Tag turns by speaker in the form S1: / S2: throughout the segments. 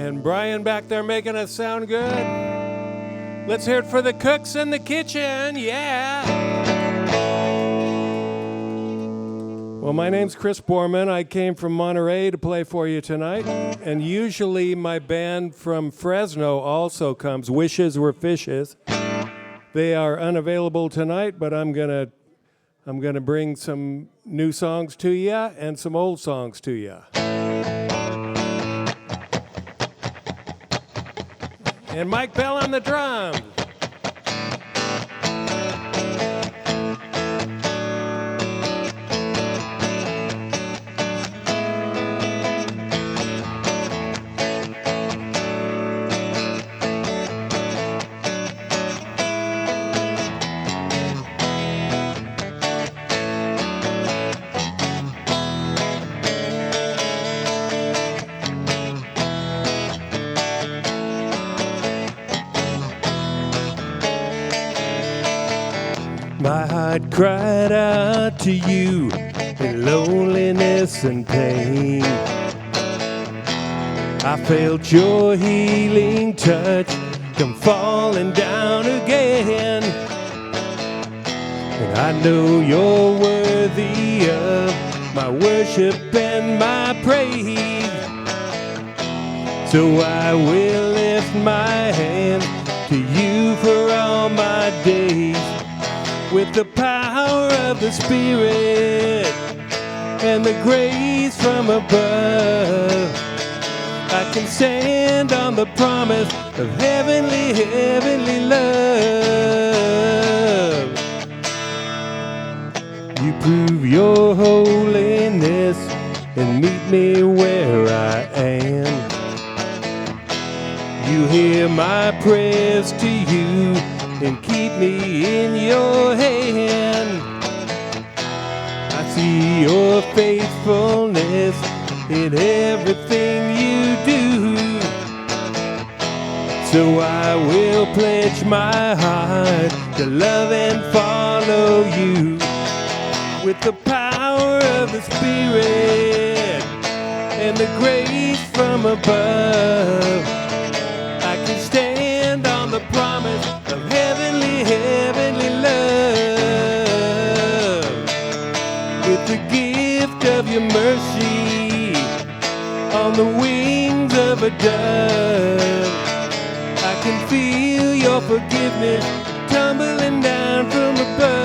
S1: And Brian back there making us sound good. Let's hear it for the cooks in the kitchen, yeah. Well, my name's Chris Bohrman. I came from Monterey to play for you tonight. And usually my band from Fresno also comes, Wishes Were Fishes. They are unavailable tonight, but I'm gonna bring some new songs to you and some old songs to you. And Mike Bell on the drums. My heart cried out to you in loneliness and pain. I felt your healing touch come falling down again. And I know you're worthy of my worship and my praise. So I will lift my hands to you for all my days. With the power of the Spirit and the grace from above, I can stand on the promise of heavenly, heavenly love. You prove your holiness and meet me where I am. You hear my prayers to you and keep me in your hand. I see your faithfulness in everything you do. So I will pledge my heart to love and follow you. With the power of the Spirit and the grace from above, I can stand on the promise of heavenly, heavenly love. With the gift of your mercy on the wings of a dove, I can feel your forgiveness tumbling down from above.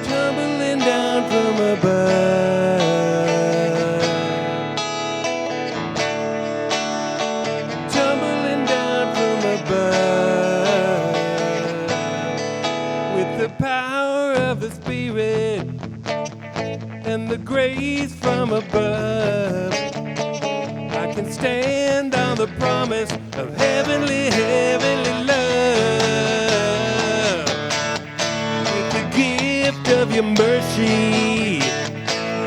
S1: Tumbling down from above. And the grace from above, I can stand on the promise of heavenly, heavenly love. With the gift of your mercy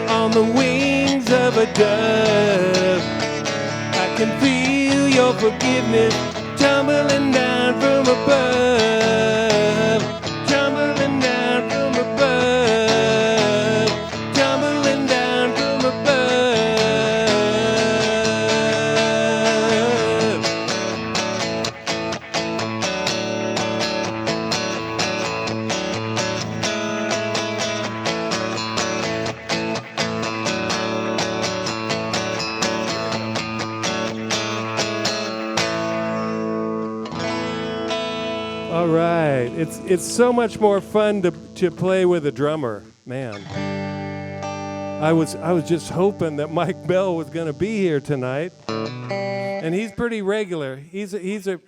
S1: on the wings of a dove, I can feel your forgiveness tumbling down from above. Tumbling down from above. Tumbling down from above. All right, it's so much more fun to play with a drummer, man. I was just hoping that Mike Bell was going to be here tonight, and he's pretty regular. He's a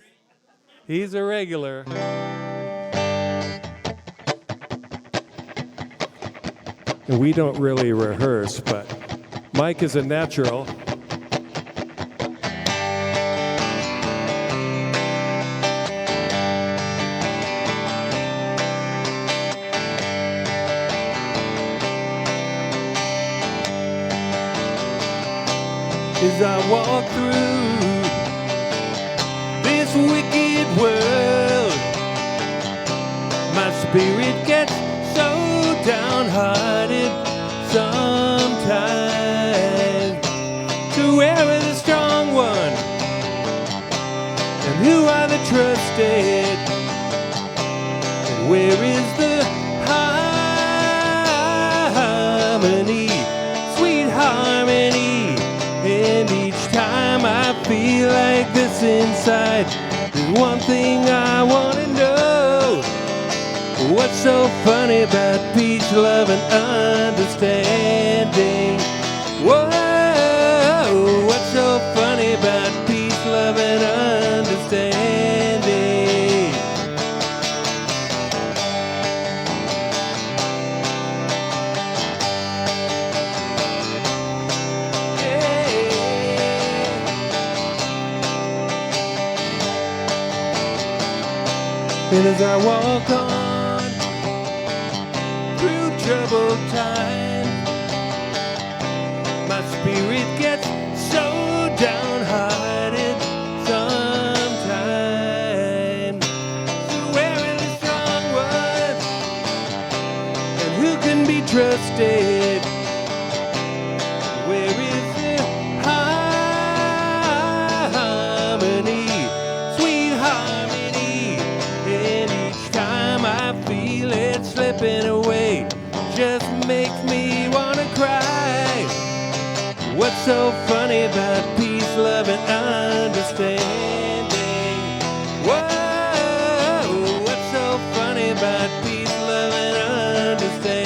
S1: regular. And we don't really rehearse, but Mike is a natural. As I walk through this wicked world, my spirit gets so downhearted, sometimes. So where are the strong ones? And who are the trusted? And where is the harmony, sweet harmony? And each time I feel like this inside, there's one thing I want to know. What's so funny about peace, love, and understanding? Whoa, what's so funny about peace, love, and understanding? Yeah. And as I walk on through troubled times, my spirit gets so downhearted sometimes. So where are the strong ones? And who can be trusted? Where is the harmony, sweet harmony? And each time I feel it slipping away, just makes me wanna cry. What's so funny about peace, love, and understanding? Whoa, what's so funny about peace, love, and understanding?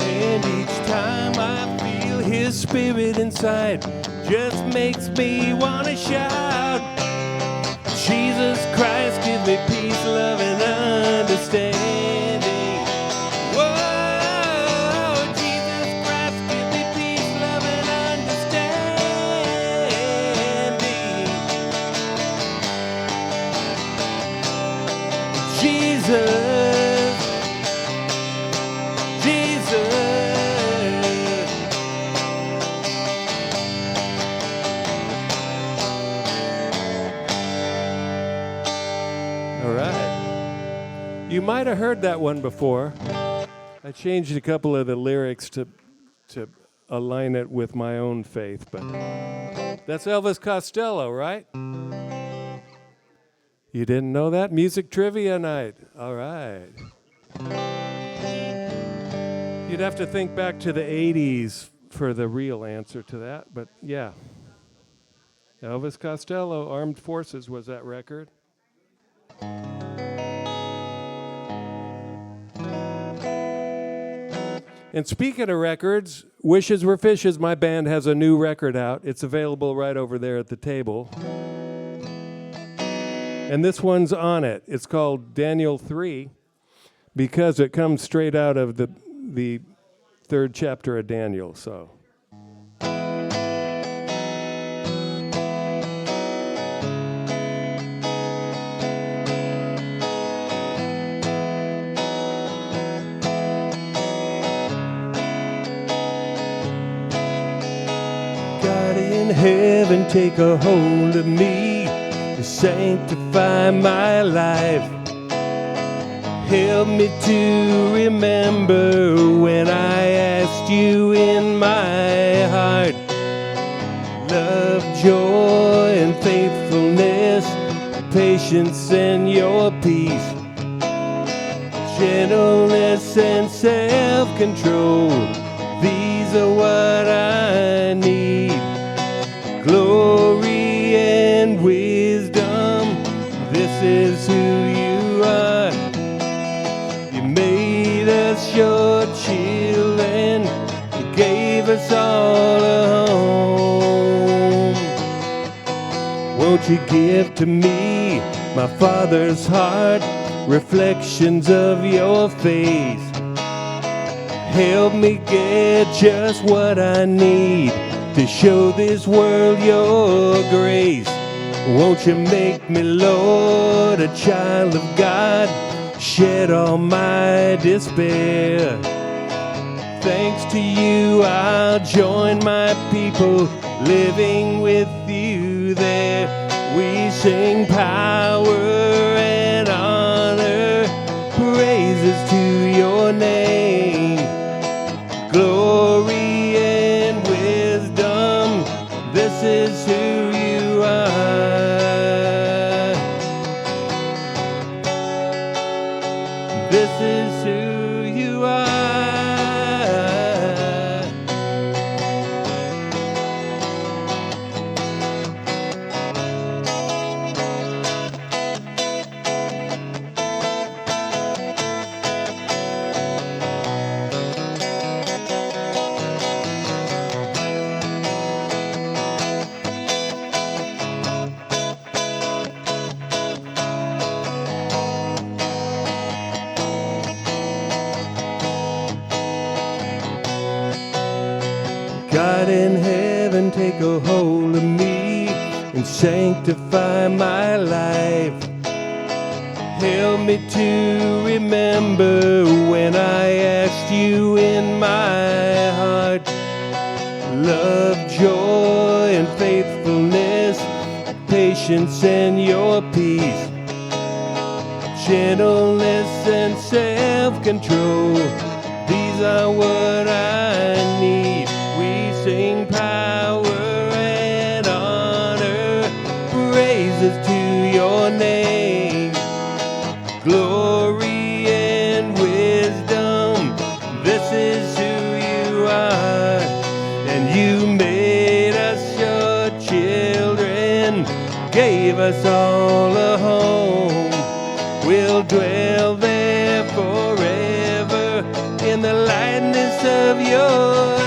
S1: And each time I feel his spirit inside, just makes me want to shout. Jesus Christ, give me peace, love, and understanding. Whoa, Jesus Christ, give me peace, love, and understanding. Jesus, Jesus. All right. You might have heard that one before. I changed a couple of the lyrics to align it with my own faith, but that's Elvis Costello, right? You didn't know that? Music trivia night. All right. You'd have to think back to the 80s for the real answer to that, but yeah. Elvis Costello, Armed Forces was that record. And speaking of records, Wishes Were Fishes, my band has a new record out. It's available right over there at the table. And this one's on it. It's called Daniel 3 because it comes straight out of the third chapter of Daniel, so. God in heaven, take a hold of me to sanctify my life. Help me to remember when I asked you in my heart. Love, joy, and faithfulness, patience and your peace, gentleness and self-control. These are what I need. Glory and wisdom, this is who you are. You made us your children, you gave us all a home. Won't you give to me my Father's heart, reflections of your face? Help me get just what I need to show this world your grace. Won't you make me, Lord, a child of God? Shed all my despair. Thanks to you, I'll join my people living with you there. We sing power and honor, praises to your name. Glory and wisdom, this is who you are. This is who you are. God in heaven, take a hold of me and sanctify my life. Help me to remember when I asked you in my heart. Love, joy, and faithfulness, patience and your peace, gentleness and self-control. These are what I need. We sing power and honor, praises to your name. Glory and wisdom, this is who you are. And you made us your children, gave us all a home. We'll dwell there forever in the lightness of your love.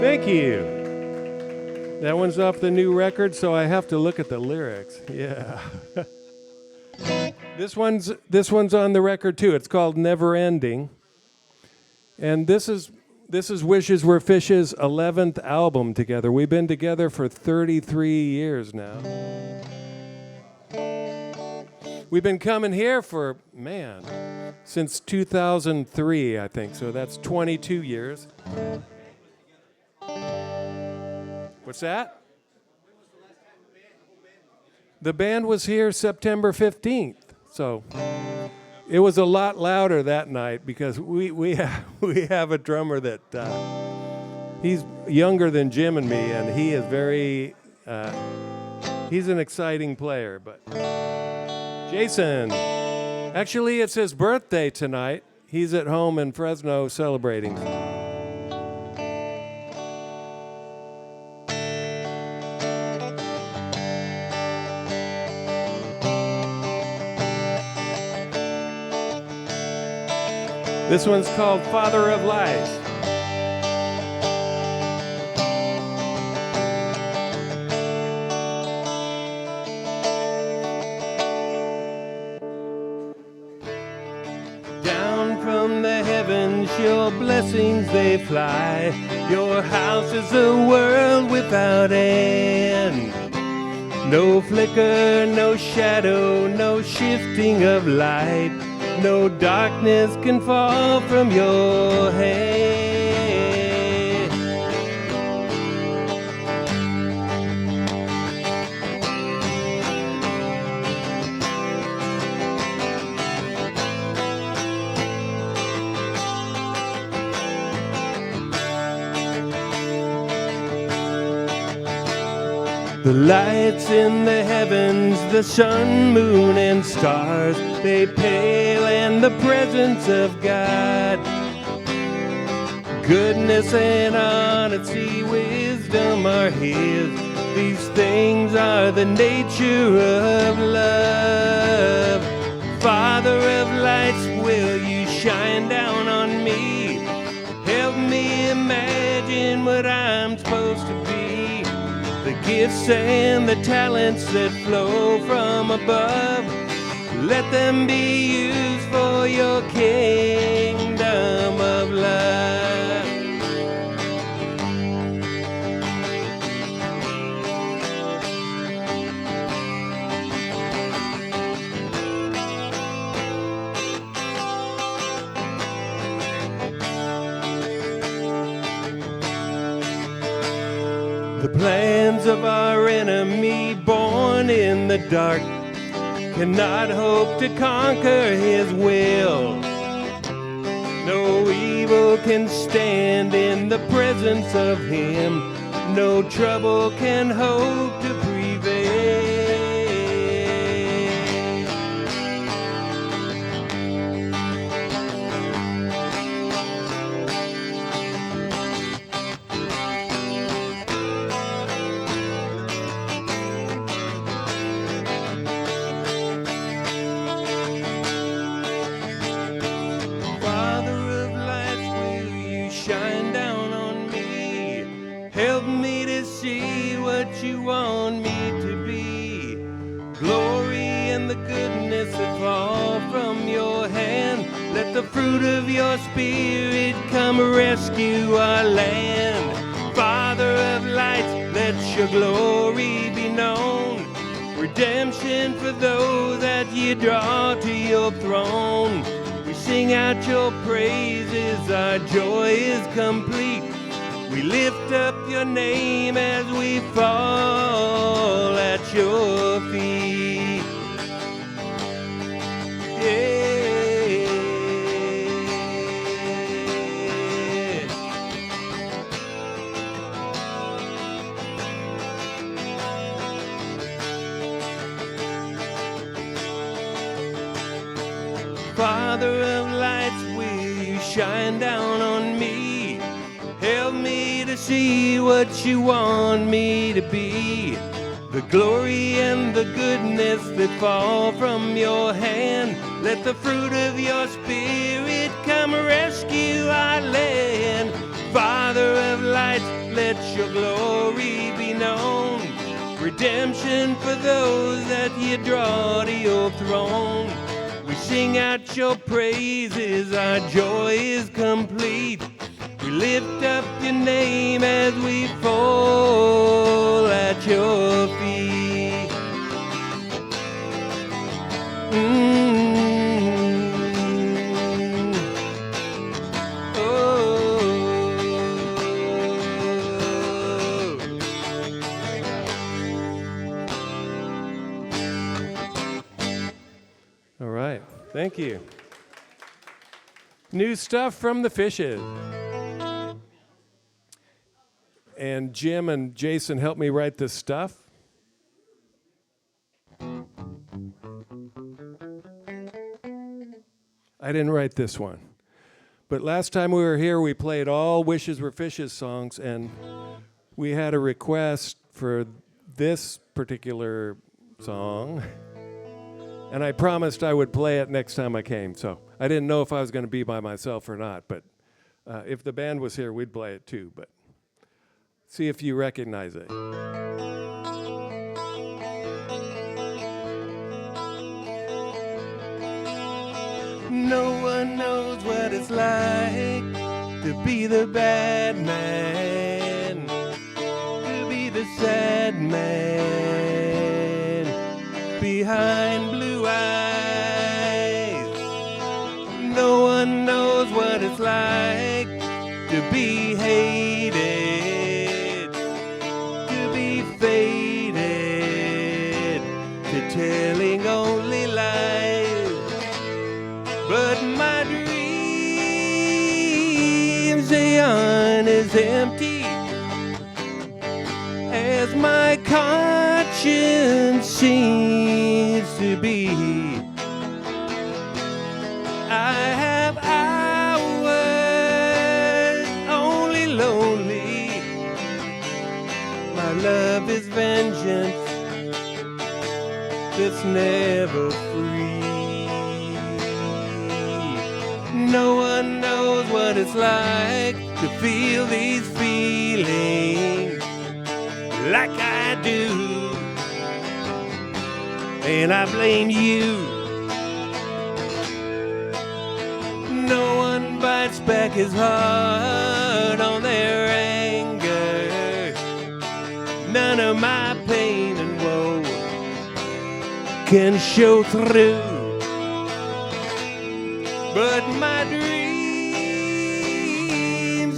S1: Thank you. That one's off the new record, so I have to look at the lyrics. Yeah. This one's on the record too. It's called Never Ending. And this is Wishes Were Fish's 11th album together. We've been together for 33 years now. We've been coming here for, since 2003, I think. So that's 22 years. What's that? The band was here September 15th. So it was a lot louder that night because we have a drummer that he's younger than Jim and me, and he is very he's an exciting player. But Jason, actually it's his birthday tonight. He's at home in Fresno celebrating. This one's called Father of Lies. Down from the heavens, your blessings they fly. Your house is a world without end. No flicker, no shadow, no shifting of light. No darkness can fall from your hand. The lights in the heavens, the sun, moon, and stars, they pale in the presence of God. Goodness and honesty, wisdom are His. These things are the nature of love. Father of lights, shine down on me. Help me imagine what I'm supposed to be. The gifts and the talents that flow from above, let them be used for your kingdom of love. The plans of our enemy, born in the dark, cannot hope to conquer his will. No evil can stand in the presence of him. No trouble can hope to prevail. Shine down on me. Help me to see what you want me to be. Glory and the goodness that fall from your hand. Let the fruit of your spirit come rescue our land. Father of lights, let your glory be known. Redemption for those that you draw to your throne. We sing out your praises, our joy is complete. We lift up your name as we fall at your feet. Yeah. Father of lights, will you shine down on me? Help me to see what you want me to be. The glory and the goodness that fall from your hand. Let the fruit of your spirit come rescue our land. Father of lights, let your glory be known. Redemption for those that you draw to your throne. We sing out your praises, our joy is complete. We lift up your name as we fall at your feet. All right, thank you. New stuff from the Fishes. And Jim and Jason helped me write this stuff. I didn't write this one. But last time we were here, we played all Wishes Were Fishes songs, and we had a request for this particular song. And I promised I would play it next time I came. So I didn't know if I was going to be by myself or not. But if the band was here, we'd play it too. But see if you recognize it. No one knows what it's like to be the bad man, to be the sad man behind blue eyes. No one knows what it's like to be hated, to be faded, to telling only lies. But my dreams, they aren't as empty as my conscience seems to be. I have hours only lonely. My love is vengeance that's never free. No one knows what it's like to feel these feelings like I do. And I blame you. No one bites back as hard on their anger. None of my pain and woe can show through. But my dreams,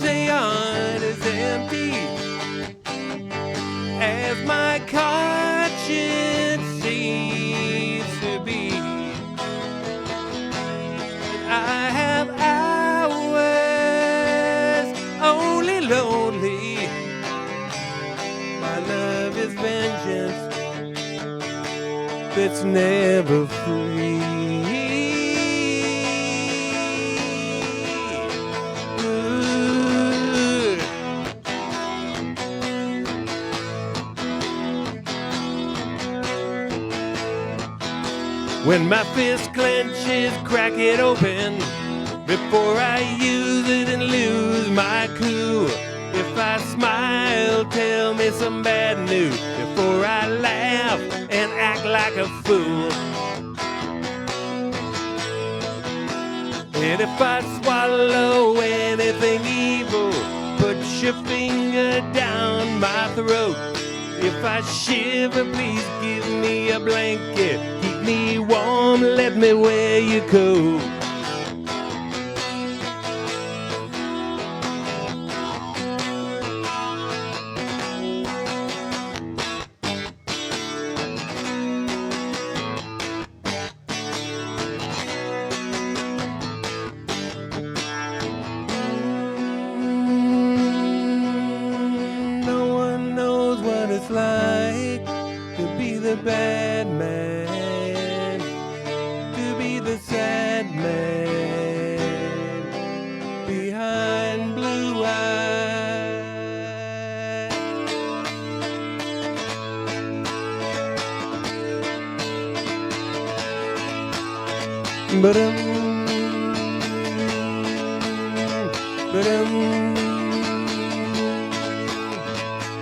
S1: they aren't as empty as my conscience seems to be. I have hours only lonely. My love is vengeance that's never free. When my fist clenches, crack it open before I use it and lose my cool. If I smile, tell me some bad news before I laugh and act like a fool. And if I swallow anything evil, put your finger down my throat. If I shiver, please give me a blanket. Keep me warm, let me wear your coat. Like to be the bad man, to be the sad man behind blue eyes.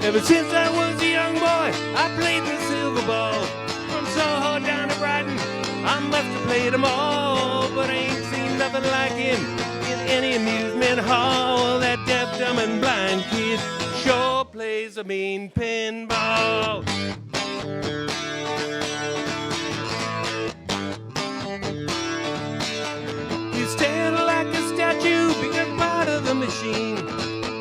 S1: Ever since I was a young boy, I played the silver ball. From Soho down to Brighton, I must have played them all. But I ain't seen nothing like him in any amusement hall. That deaf, dumb, and blind kid sure plays a mean pinball. You stand like a statue, become part of the machine.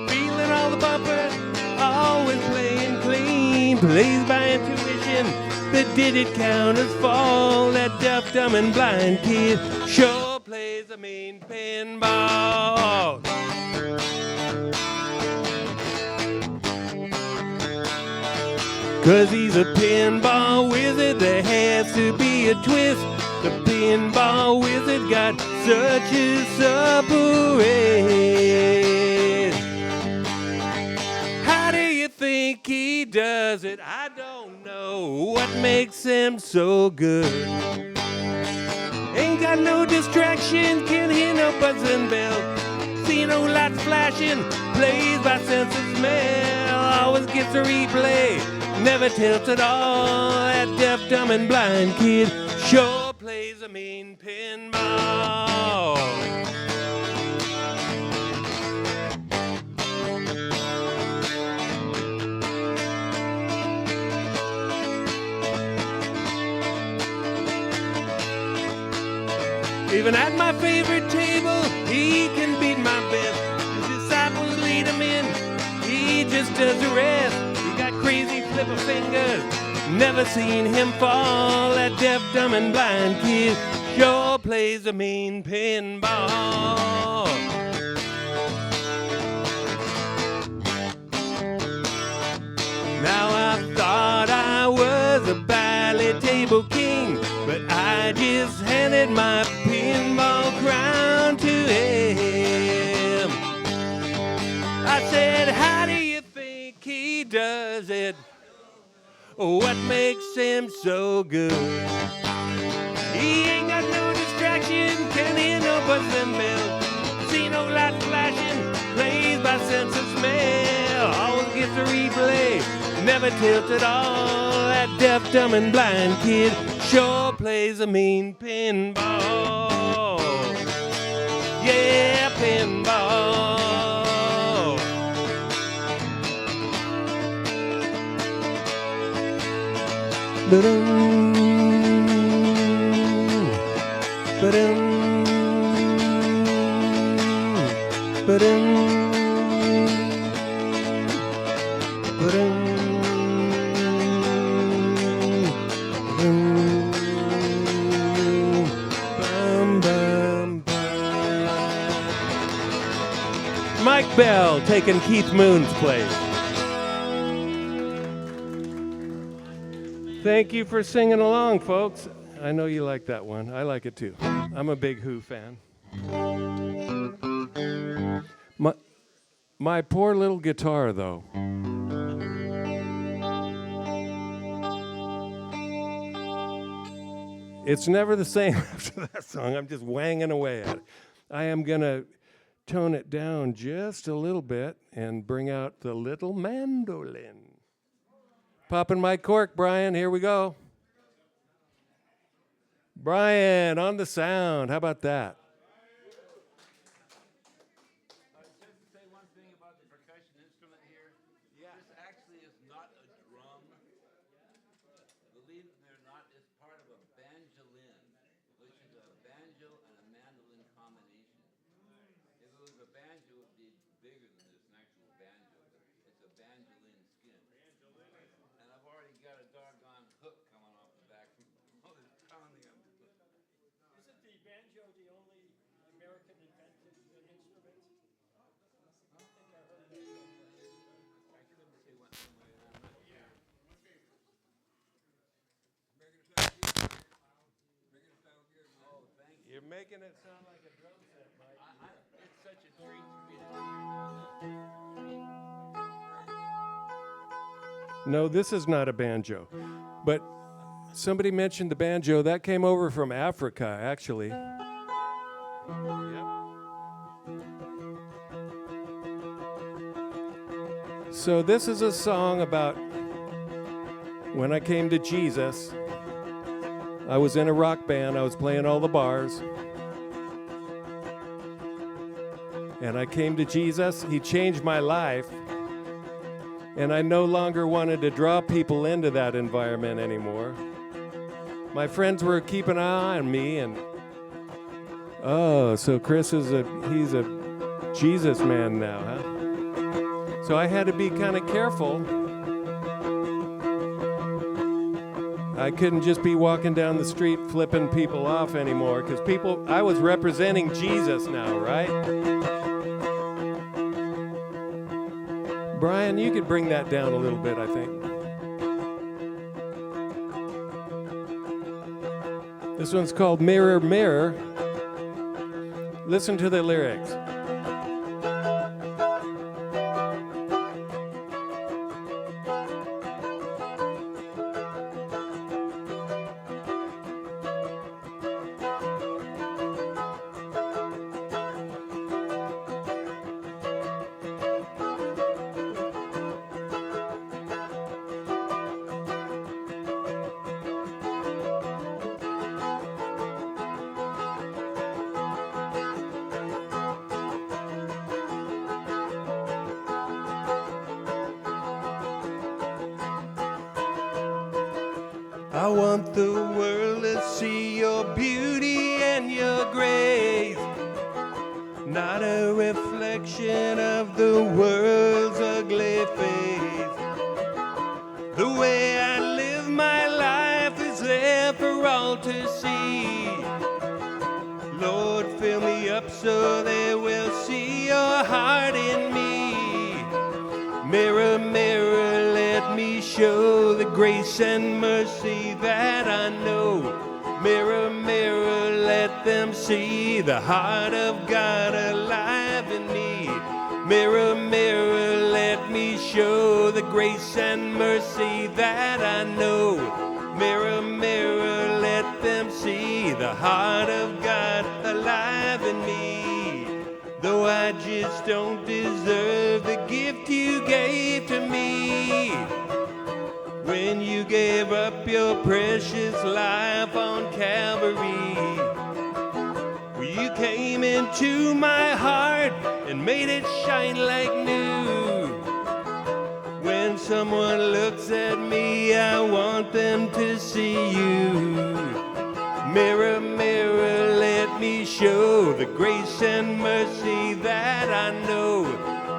S1: Feeling all the bumpers, always playing clean, plays by intuition. The digit counters fall. That deaf, dumb, and blind kid sure plays a mean pinball. Cause he's a pinball wizard, there has to be a twist. The pinball wizard got such a supper head. How do you think he does it? I don't know what makes him so good. Ain't got no distraction, can't hear no buzzing bell. See no lights flashing, plays by sense of smell. Always gets a replay, never tilts at all. That deaf, dumb, and blind kid sure plays a mean pinball. Even at my favorite table, he can beat my best. His disciples lead him in, he just does the rest. He got crazy flipper fingers, never seen him fall. That deaf, dumb, and blind kid sure plays a mean pinball. Now I thought I was a ballet table king, but I just handed my pinball crown to him. I said, how do you think he does it? What makes him so good? He ain't got no distraction, can't hear no buzzing bell. sleigh never tilts at all. That deaf, dumb, and blind kid sure plays a mean pinball. Yeah, pinball. Ba-dum, ba-dum, ba-dum, ba-dum, bum, bum, bum. Mike Bell taking Keith Moon's place. Thank you for singing along, folks. I know you like that one. I like it too. I'm a big Who fan. My poor little guitar, though. It's never the same after that song. I'm just wanging away at it. I am going to tone it down just a little bit and bring out the little mandolin. Popping my cork, Brian. Here we go. Brian, on the sound. How about that?
S2: Just to say one thing about the percussion instrument here. Yeah. This actually is not a drum. Believe it or not, it's part of a banjolin, which is a banjo and a mandolin combination. If it was a banjo, it would be bigger than this, an actual banjo. It's a banjolin skin. And I've already got a doggone hook coming off the back from all this pounding I'm doing.
S3: Isn't the banjo the only American invented instrument? I think I heard that.
S2: I couldn't say one thing like that. I'm not sure. Oh, thank you.
S1: You're making it sound like a drum set, Mike.
S2: It's such a treat for me to be here.
S1: No, this is not a banjo. But somebody mentioned the banjo. That came over from Africa, actually. Yep. So this is a song about when I came to Jesus. I was in a rock band. I was playing all the bars. And I came to Jesus. He changed my life. And I no longer wanted to draw people into that environment anymore. My friends were keeping an eye on me, and oh, so Chris he's a Jesus man now, huh? So I had to be kind of careful. I couldn't just be walking down the street flipping people off anymore, because I was representing Jesus now, right? Brian, you could bring that down a little bit, I think. This one's called Mirror, Mirror. Listen to the lyrics. I want the world to see your beauty and your grace, not a reflection of the world's ugly face. The way I live my life is there for all to see. Lord, fill me up so they will see your heart in me. Mirror, mirror, let me show the grace and mercy that I know. Mirror, mirror, let them see the heart of God alive in me. Mirror, mirror, let me show the grace and mercy that I know. Mirror, mirror, let them see the heart of God alive in me. though I just don't deserve the gift you gave to me. When you gave up your precious life on Calvary, you came into my heart and made it shine like new. When someone looks at me, I want them to see you. Mirror, mirror, let me show the grace and mercy that I know.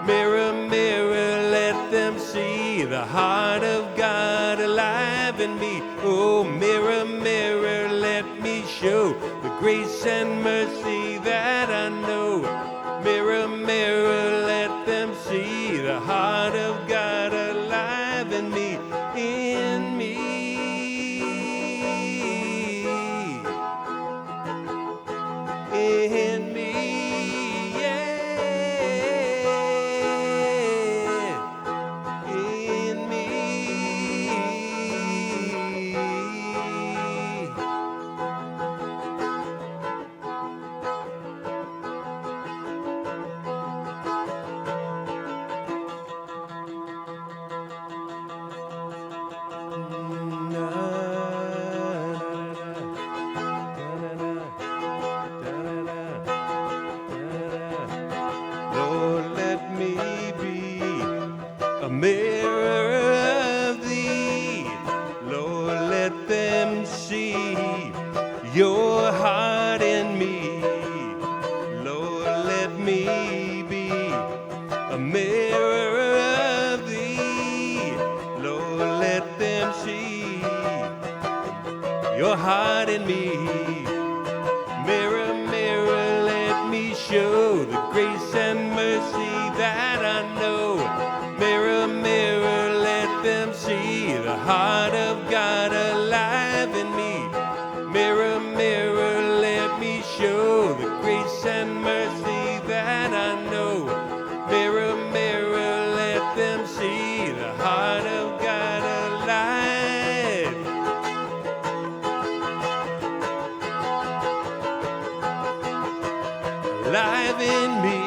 S1: Mirror, mirror, let them see the heart of God alive in me. Oh, mirror, mirror, let me show the grace and mercy that I know. Mirror, mirror, let them see the heart of God alive in me, in me. In me, yeah, in me. Lord, let me be a mirror of thee. Lord, let them see your heart in me. Lord, let me be a mirror of thee. Lord, let them see your heart in me. Mirror, mirror, let me show the grace and mercy that I know. Mirror, mirror, let them see the heart of God alive in me. Mirror, mirror, let me show the grace and mercy that I know. Mirror, mirror, let them see the heart of God alive. Alive in me.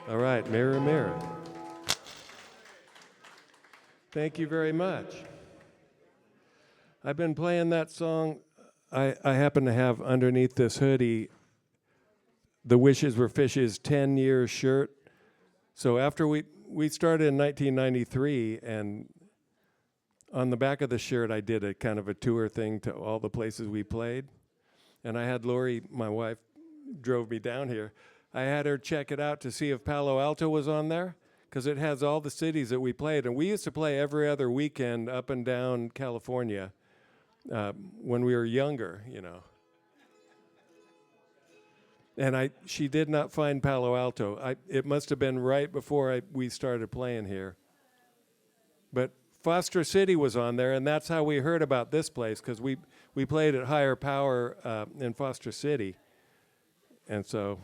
S1: All right, mirror, mirror. Thank you very much. I've been playing that song. I happen to have underneath this hoodie the Wishes Were Fishes 10-year shirt. So after we started in 1993, and on the back of the shirt I did a kind of a tour thing to all the places we played. And I had Lori, my wife, drove me down here. I had her check it out to see if Palo Alto was on there, because it has all the cities that we played. And we used to play every other weekend up and down California when we were younger, you know. And she did not find Palo Alto. It must have been right before we started playing here. But Foster City was on there, and that's how we heard about this place, because we played at Higher Power in Foster City. And so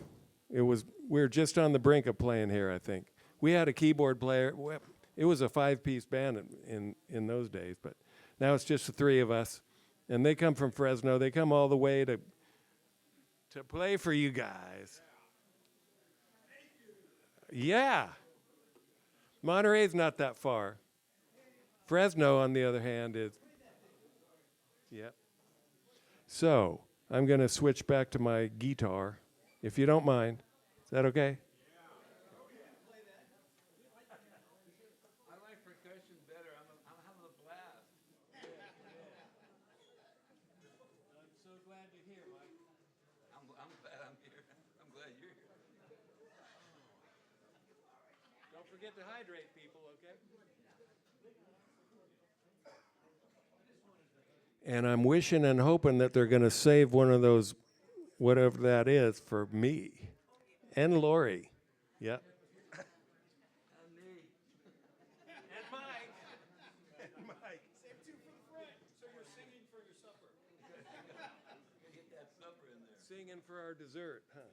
S1: we were just on the brink of playing here, I think. We had a keyboard player. It was a 5-piece band in those days, but now it's just the 3 of us. And they come from Fresno. They come all the way to play for you guys. Yeah. Monterey's not that far. Fresno, on the other hand, is. Yep. So I'm going to switch back to my guitar, if you don't mind. Is that okay?
S2: I like percussion better. I'm having a blast.
S1: I'm so glad you're here, Mike.
S2: I'm glad I'm here. I'm glad you're here.
S1: Don't forget to hydrate, people, okay? And I'm wishing and hoping that they're going to save one of those, whatever that is, for me and Lori. Yep.
S2: And me.
S1: And Mike. And Mike.
S3: Save 2 for the front, so you're singing for your supper.
S2: Get that supper in there.
S1: Singing for our dessert, huh?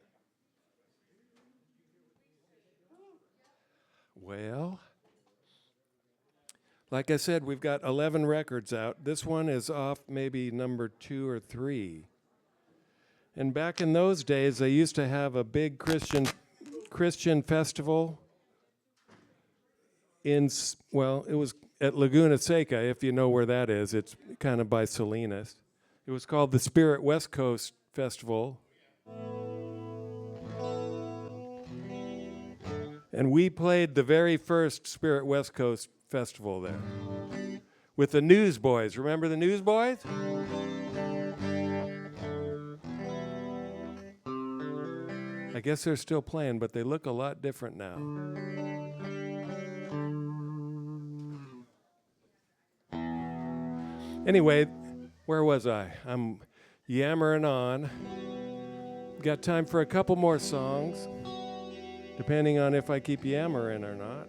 S1: Well, Like I said, we've got 11 records out. This one is off maybe number 2 or 3. And back in those days, they used to have a big Christian festival it was at Laguna Seca, if you know where that is. It's kind of by Salinas. It was called the Spirit West Coast Festival. And we played the very first Spirit West Coast Festival there with the Newsboys. Remember the Newsboys? I guess they're still playing, but they look a lot different now. Anyway, where was I? I'm yammering on. Got time for a couple more songs, depending on if I keep yammering or not.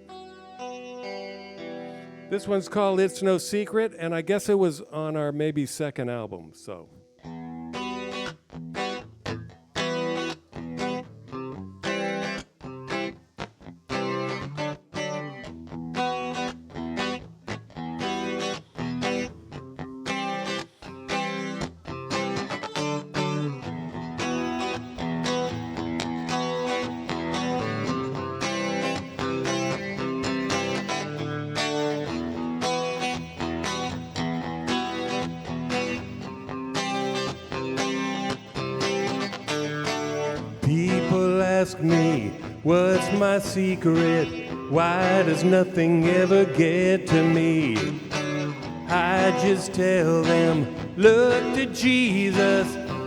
S1: This one's called It's No Secret, and I guess it was on our maybe second album, so. People ask me, what's my secret? Why does nothing ever get to me? I just tell them, look to Jesus.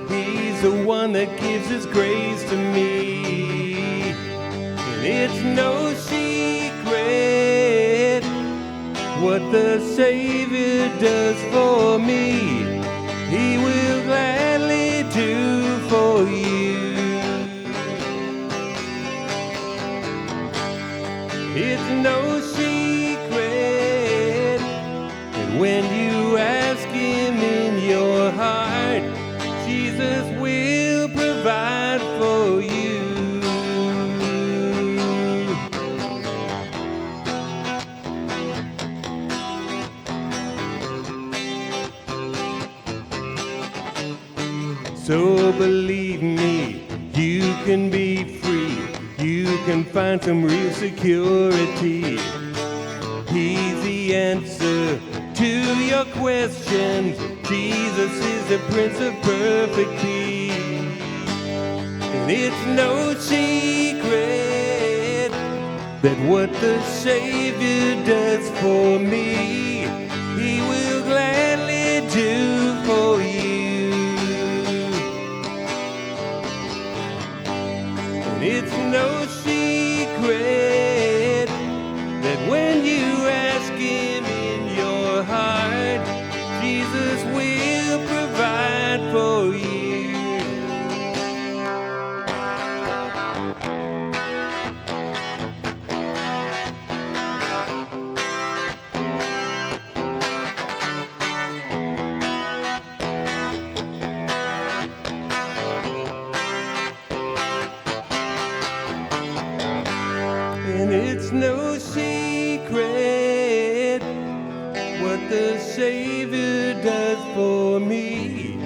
S1: He's the one that gives his grace to me. And it's no secret what the Savior does for me. He will gladly do for you. It's no secret that when you ask him in your heart, Jesus will provide for you. So believe me, you can be free. You can find some real security. He's the answer to your questions. Jesus is the Prince of perfect peace. And it's no secret that what the Savior does for me, he will gladly do for you. And it's no secret that when you ask him in your heart, Jesus will provide for you. And it's no secret what the Savior does for me.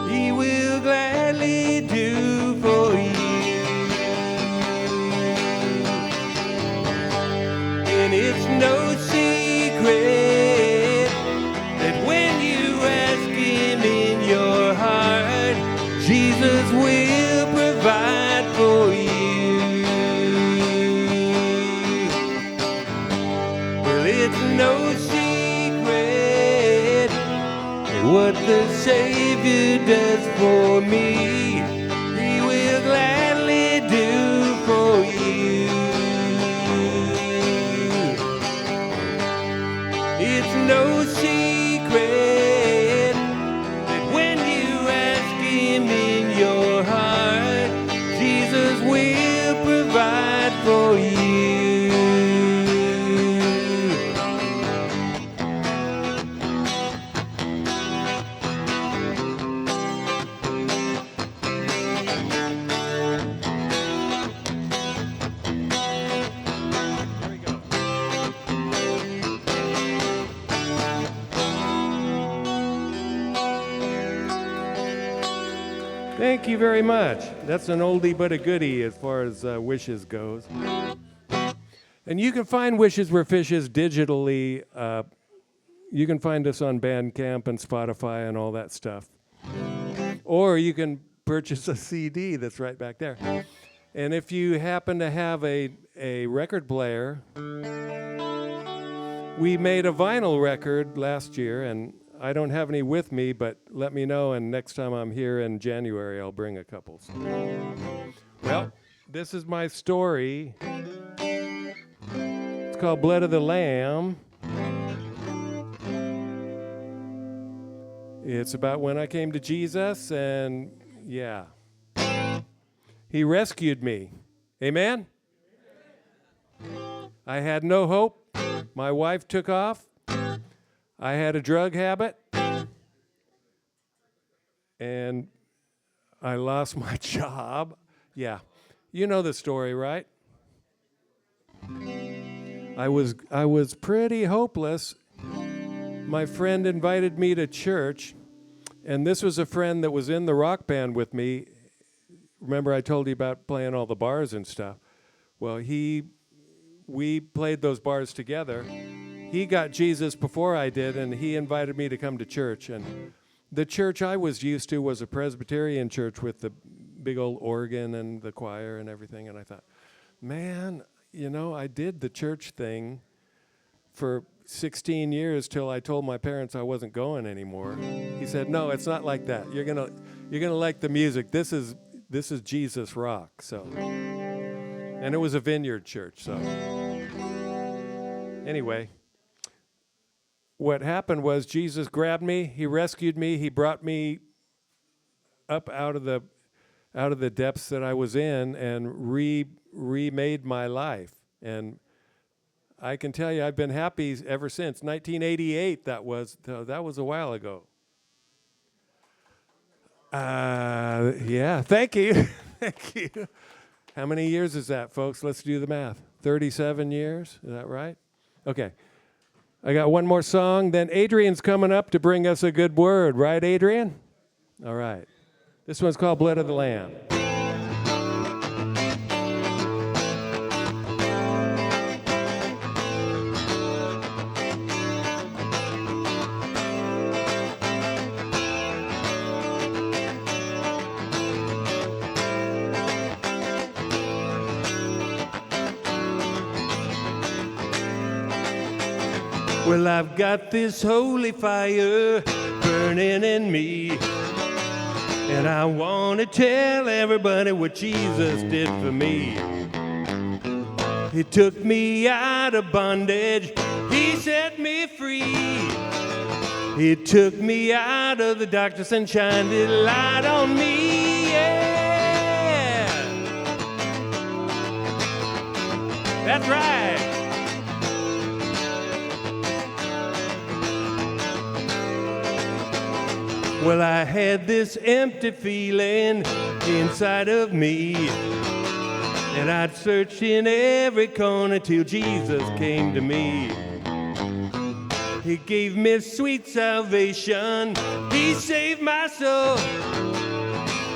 S1: He will gladly do for you. And it's no secret that when you ask him in your heart, Jesus will provide for you. It's no secret what the Savior does for me. He will gladly do for you. It's no secret that when you ask him in your heart, Jesus will provide for you. Thank you very much. That's an oldie but a goodie as far as Wishes goes. And you can find Wishes Were Fishes digitally. You can find us on Bandcamp and Spotify and all that stuff. Or you can purchase a CD that's right back there. And if you happen to have a record player, we made a vinyl record last year, and I don't have any with me, but let me know, and next time I'm here in January, I'll bring a couple. Well, this is my story. It's called Blood of the Lamb. It's about when I came to Jesus, and yeah, he rescued me. Amen? I had no hope. My wife took off. I had a drug habit. And I lost my job. Yeah. You know the story, right? I was pretty hopeless. My friend invited me to church, and this was a friend that was in the rock band with me. Remember I told you about playing all the bars and stuff? Well, we played those bars together. He got Jesus before I did, and he invited me to come to church. And the church I was used to was a Presbyterian church with the big old organ and the choir and everything. And I thought, man, I did the church thing for 16 years till I told my parents I wasn't going anymore. He said, no, it's not like that. You're gonna like the music. This is Jesus rock. So, and it was a vineyard church. So, anyway, what happened was Jesus grabbed me. He rescued me. He brought me up out of the depths that I was in and remade my life. And I can tell you, I've been happy ever since. 1988, that was a while ago. Yeah, thank you. Thank you. How many years is that, folks? Let's do the math. 37 years, is that right? Okay. I got one more song, then Adrian's coming up to bring us a good word. Right, Adrian? All right. This one's called Blood of the Lamb. Well, I've got this holy fire burning in me, and I want to tell everybody what Jesus did for me. He took me out of bondage, he set me free. He took me out of the darkness and shined his light on me, yeah. That's right. Well, I had this empty feeling inside of me, and I'd searched in every corner till Jesus came to me. He gave me sweet salvation, he saved my soul,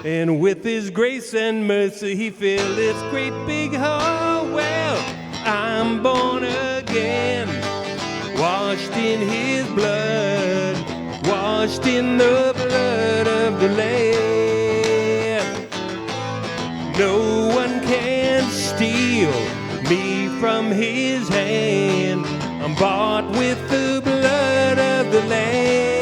S1: and with his grace and mercy he filled this great big hole. Well, I'm born again, washed in his blood, washed in the blood of the Lamb. No one can steal me from his hand. I'm bought with the blood of the Lamb.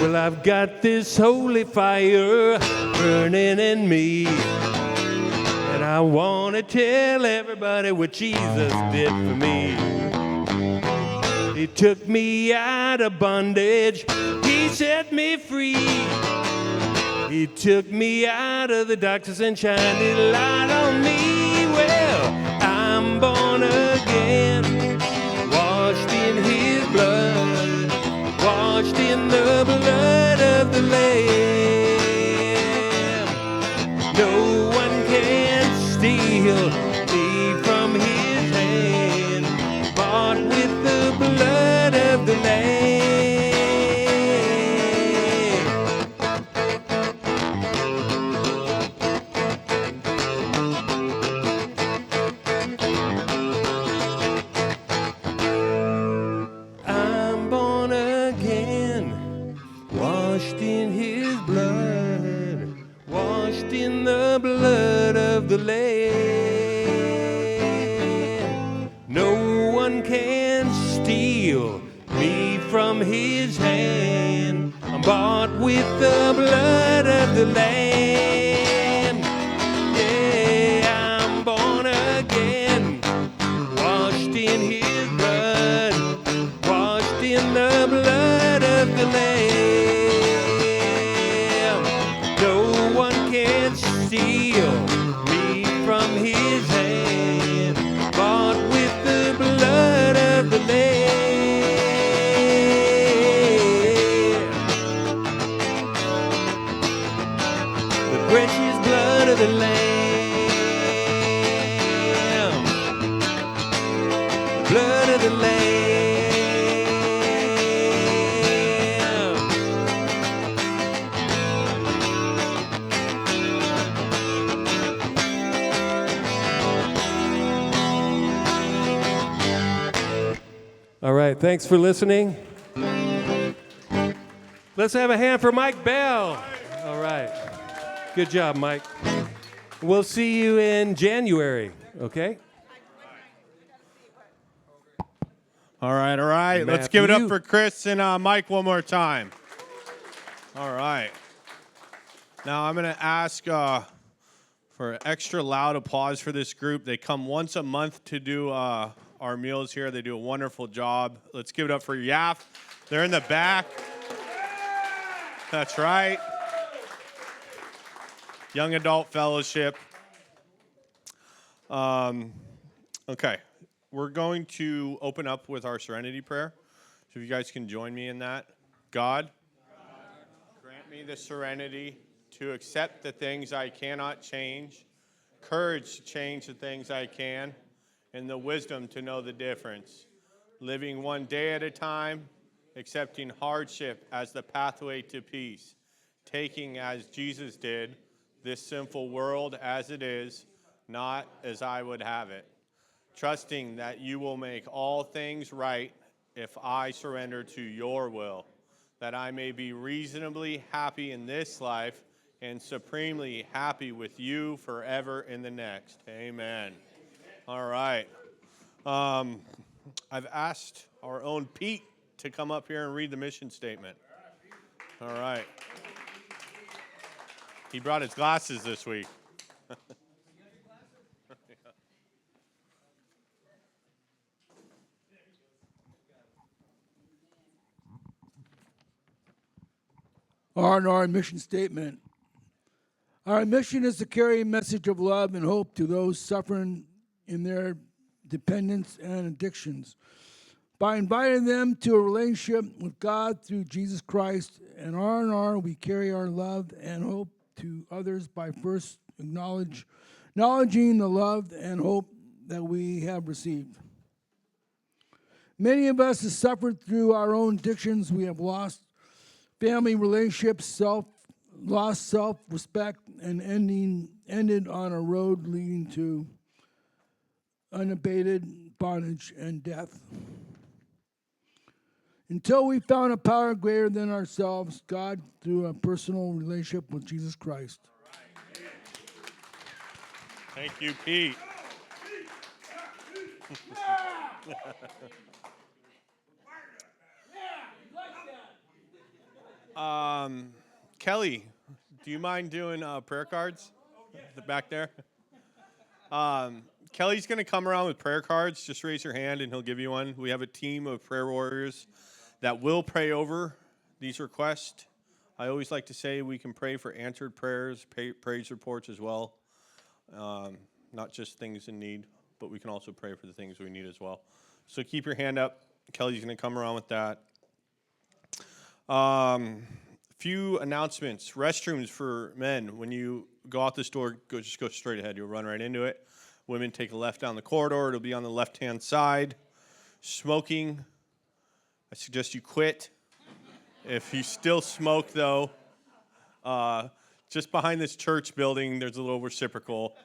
S1: Well, I've got this holy fire burning in me, and I want to tell everybody what Jesus did for me. He took me out of bondage, he set me free. He took me out of the darkness and shined his light on me. Well, I'm born again, washed in his blood, washed in the blood of the Lamb. No one can the Lamb. No one can steal me from his hand. I'm bought with the blood of the Lamb. Yeah, I'm born again, washed in his blood, washed in the blood of the Lamb. No one can steal me from his hand, bought with the blood of the Lamb. The precious blood of the Lamb, the blood of the Lamb. All right, thanks for listening. Let's have a hand for Mike Bell. All right. Good job, Mike. We'll see you in January, okay?
S4: All right. Let's give it up
S1: Matthew.
S4: for Chris and Mike one more time. All right. Now I'm going to ask for extra loud applause for this group. They come once a month to do our meals here. They do a wonderful job. Let's give it up for Yaf. They're in the back. That's right. Young Adult Fellowship. Okay. We're going to open up with our serenity prayer. So if you guys can join me in that. God, grant me the serenity to accept the things I cannot change, courage to change the things I can, and the wisdom to know the difference. Living one day at a time, accepting hardship as the pathway to peace, taking, as Jesus did, this sinful world as it is, not as I would have it. Trusting that you will make all things right if I surrender to your will, that I may be reasonably happy in this life and supremely happy with you forever in the next. Amen. All right. I've asked our own Pete to come up here and read the mission statement. All right. He brought his glasses this week.
S5: On our mission statement. Our mission is to carry a message of love and hope to those suffering in their dependence and addictions by inviting them to a relationship with God through Jesus Christ. And R&R, we carry our love and hope to others by first acknowledging the love and hope that we have received. Many of us have suffered through our own addictions. We have lost family relationships, lost self-respect, and ended on a road leading to unabated bondage and death. Until we found a power greater than ourselves, God, through a personal relationship with Jesus Christ.
S4: Thank you, Pete. Kelly, do you mind doing prayer cards back there? Kelly's going to come around with prayer cards. Just raise your hand and he'll give you one. We have a team of prayer warriors that will pray over these requests. I always like to say we can pray for answered prayers, praise reports as well. Not just things in need, but we can also pray for the things we need as well. So keep your hand up. Kelly's going to come around with that. Few announcements. Restrooms for men. When you go out this door, just go straight ahead. You'll run right into it. Women take a left down the corridor. It'll be on the left-hand side. Smoking. I suggest you quit. If you still smoke, though, just behind this church building, there's a little reciprocal.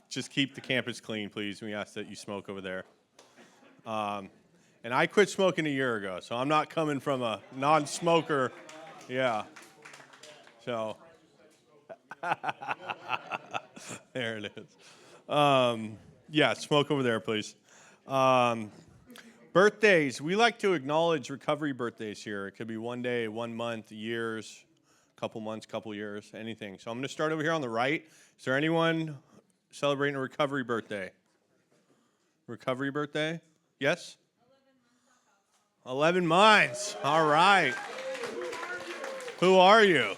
S4: Just keep the campus clean, please. We ask that you smoke over there. And I quit smoking a year ago, so I'm not coming from a non-smoker. Yeah. So. There it is. Yeah, smoke over there, please. Birthdays. We like to acknowledge recovery birthdays here. It could be 1 day, 1 month, years, couple months, couple years, anything. So I'm going to start over here on the right. Is there anyone celebrating a recovery birthday? Recovery birthday? Yes? 11 months. All right. Who are you?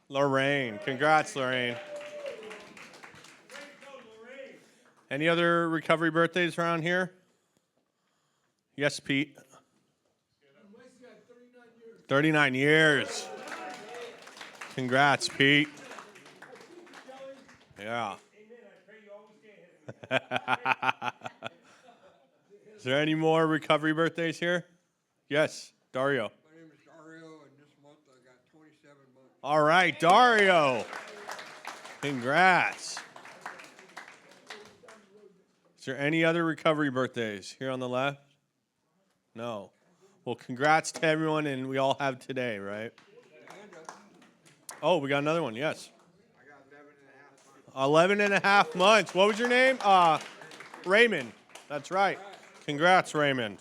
S4: Lorraine. Congrats, Lorraine. Any other recovery birthdays around here? Yes, Pete. 39 years. Congrats, Pete. Yeah. Is there any more recovery birthdays here? Yes, Dario.
S6: My name is Dario, and this month I got 27 months.
S4: All right, Dario. Congrats. Is there any other recovery birthdays here on the left? No. Well, congrats to everyone, and we all have today, right? Oh, we got another one, yes.
S6: I got 11 and a half months.
S4: 11 and a half months. What was your name? Raymond. That's right. Congrats, Raymond.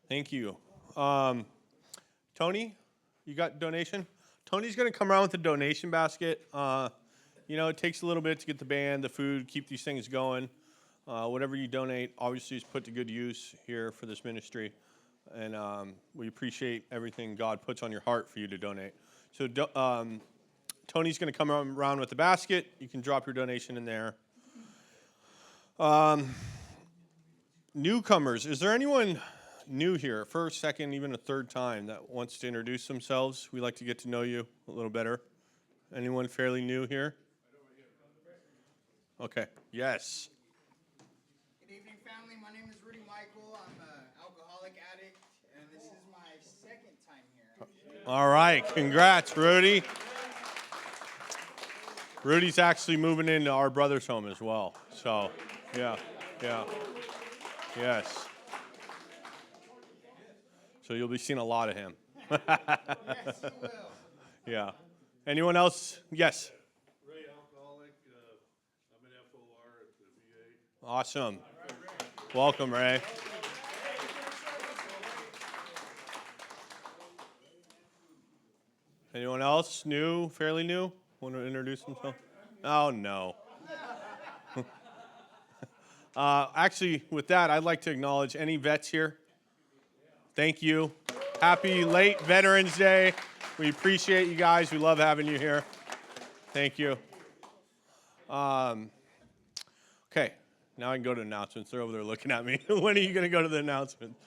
S4: Thank you. Tony, you got donation? Tony's going to come around with a donation basket. You know, it takes a little bit to get the band, the food, keep these things going. Whatever you donate, obviously, is put to good use here for this ministry. And we appreciate everything God puts on your heart for you to donate. So Tony's going to come around with the basket. You can drop your donation in there. Newcomers, is there anyone new here, first, second, even a third time, that wants to introduce themselves? We like to get to know you a little better. Anyone fairly new here? Okay, yes.
S7: Good evening, family. My name is Rudy Michael. I'm an alcoholic addict, and this is my second time here.
S4: All right, congrats, Rudy. Rudy's actually moving into our brother's home as well. So, yeah. Yes. So you'll be seeing a lot of him.
S7: Yes, you will.
S4: Yeah. Anyone else? Yes.
S8: Ray, alcoholic. I'm an FOR at the VA.
S4: Awesome. Welcome, Ray. Anyone else new, fairly new? Want to introduce himself? Oh, no. Actually, with that, I'd like to acknowledge any vets here. Thank you. Happy late Veterans Day. We appreciate you guys. We love having you here. Thank you. Okay, now I can go to announcements. They're over there looking at me. When are you going to go to the announcement?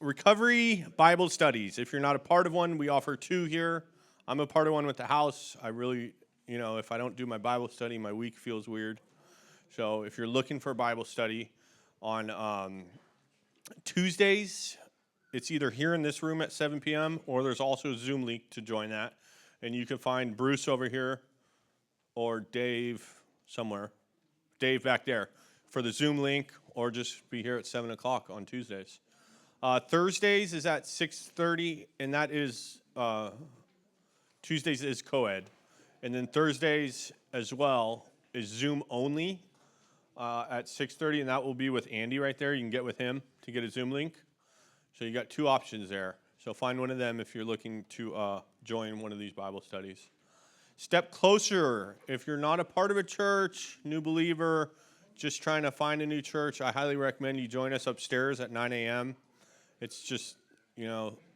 S4: Recovery Bible studies. If you're not a part of one, we offer 2 here. I'm a part of one with the house. I really, if I don't do my Bible study, my week feels weird. So if you're looking for a Bible study on Tuesdays, it's either here in this room at 7 p.m. or there's also a Zoom link to join that. And you can find Bruce over here or Dave somewhere. Dave back there for the Zoom link, or just be here at 7 o'clock on Tuesdays. Thursdays is at 6:30, and that is, Tuesdays is co-ed. And then Thursdays as well is Zoom only at 6:30, and that will be with Andy right there. You can get with him to get a Zoom link. So you got 2 options there. So find one of them if you're looking to join one of these Bible studies. Step closer. If you're not a part of a church, new believer, just trying to find a new church, I highly recommend you join us upstairs at 9 a.m. It's just,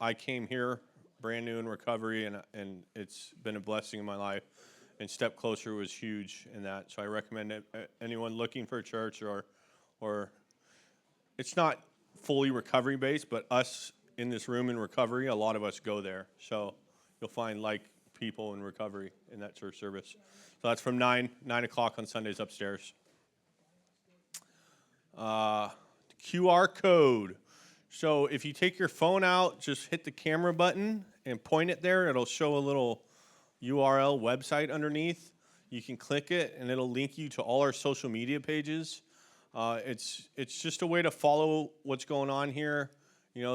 S4: I came here brand new in recovery, and it's been a blessing in my life. And Step Closer was huge in that. So I recommend anyone looking for a church or it's not fully recovery based, but us in this room in recovery, a lot of us go there. So you'll find like people in recovery in that church service. So that's from 9 o'clock on Sundays upstairs. QR code. So if you take your phone out, just hit the camera button and point it there. It'll show a little URL website underneath. You can click it, and it'll link you to all our social media pages. It's just a way to follow what's going on here.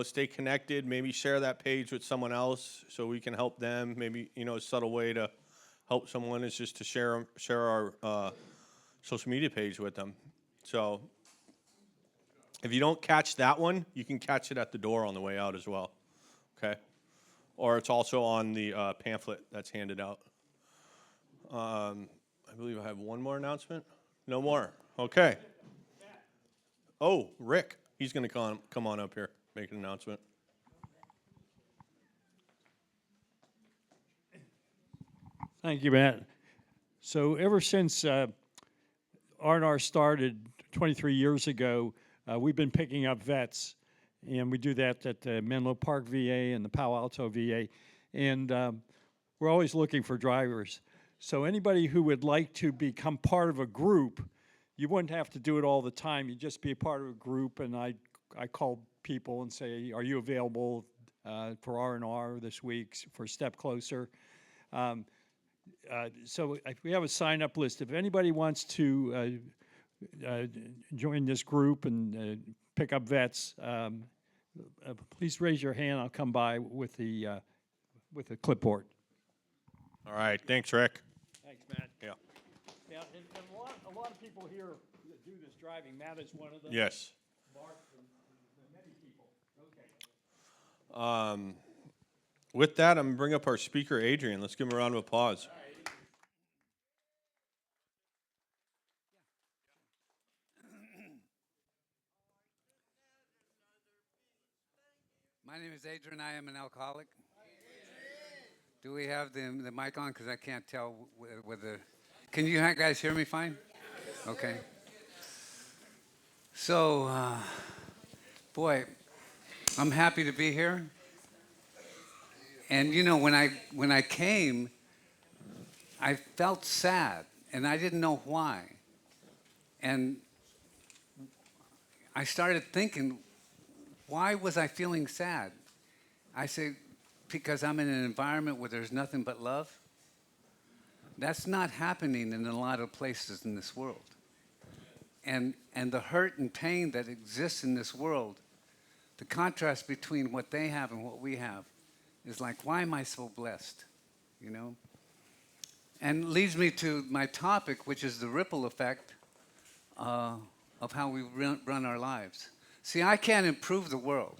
S4: stay connected. Maybe share that page with someone else so we can help them. Maybe, a subtle way to help someone is just to share our social media page with them. So if you don't catch that one, you can catch it at the door on the way out as well. Okay? Or it's also on the pamphlet that's handed out. I believe I have one more announcement. No more. Okay. Oh, Rick. He's going to come on up here, make an announcement.
S3: Thank you, Matt. So ever since R&R started 23 years ago, we've been picking up vets, and we do that at the Menlo Park VA and the Palo Alto VA, and we're always looking for drivers. So anybody who would like to become part of a group, you wouldn't have to do it all the time. You'd just be a part of a group, and I call people and say, are you available for R&R this week for Step Closer? So we have a sign-up list. If anybody wants to join this group and pick up vets, please raise your hand. I'll come by with the clipboard.
S4: All right. Thanks, Rick.
S3: Thanks, Matt.
S4: Yeah.
S3: Yeah, and a lot of people here that do this driving. Matt is one of them.
S4: Yes.
S3: Mark and many people. Okay.
S4: With that, I'm going to bring up our speaker, Adrian. Let's give him a round of applause.
S9: My name is Adrian. I am an alcoholic. Do we have the mic on? Because I can't tell whether. Can you guys hear me fine? Okay. So, boy, I'm happy to be here. And when I came, I felt sad, and I didn't know why. And I started thinking, why was I feeling sad? I said, because I'm in an environment where there's nothing but love. That's not happening in a lot of places in this world. And the hurt and pain that exists in this world, the contrast between what they have and what we have, is like, why am I so blessed? And leads me to my topic, which is the ripple effect of how we run our lives. See, I can't improve the world,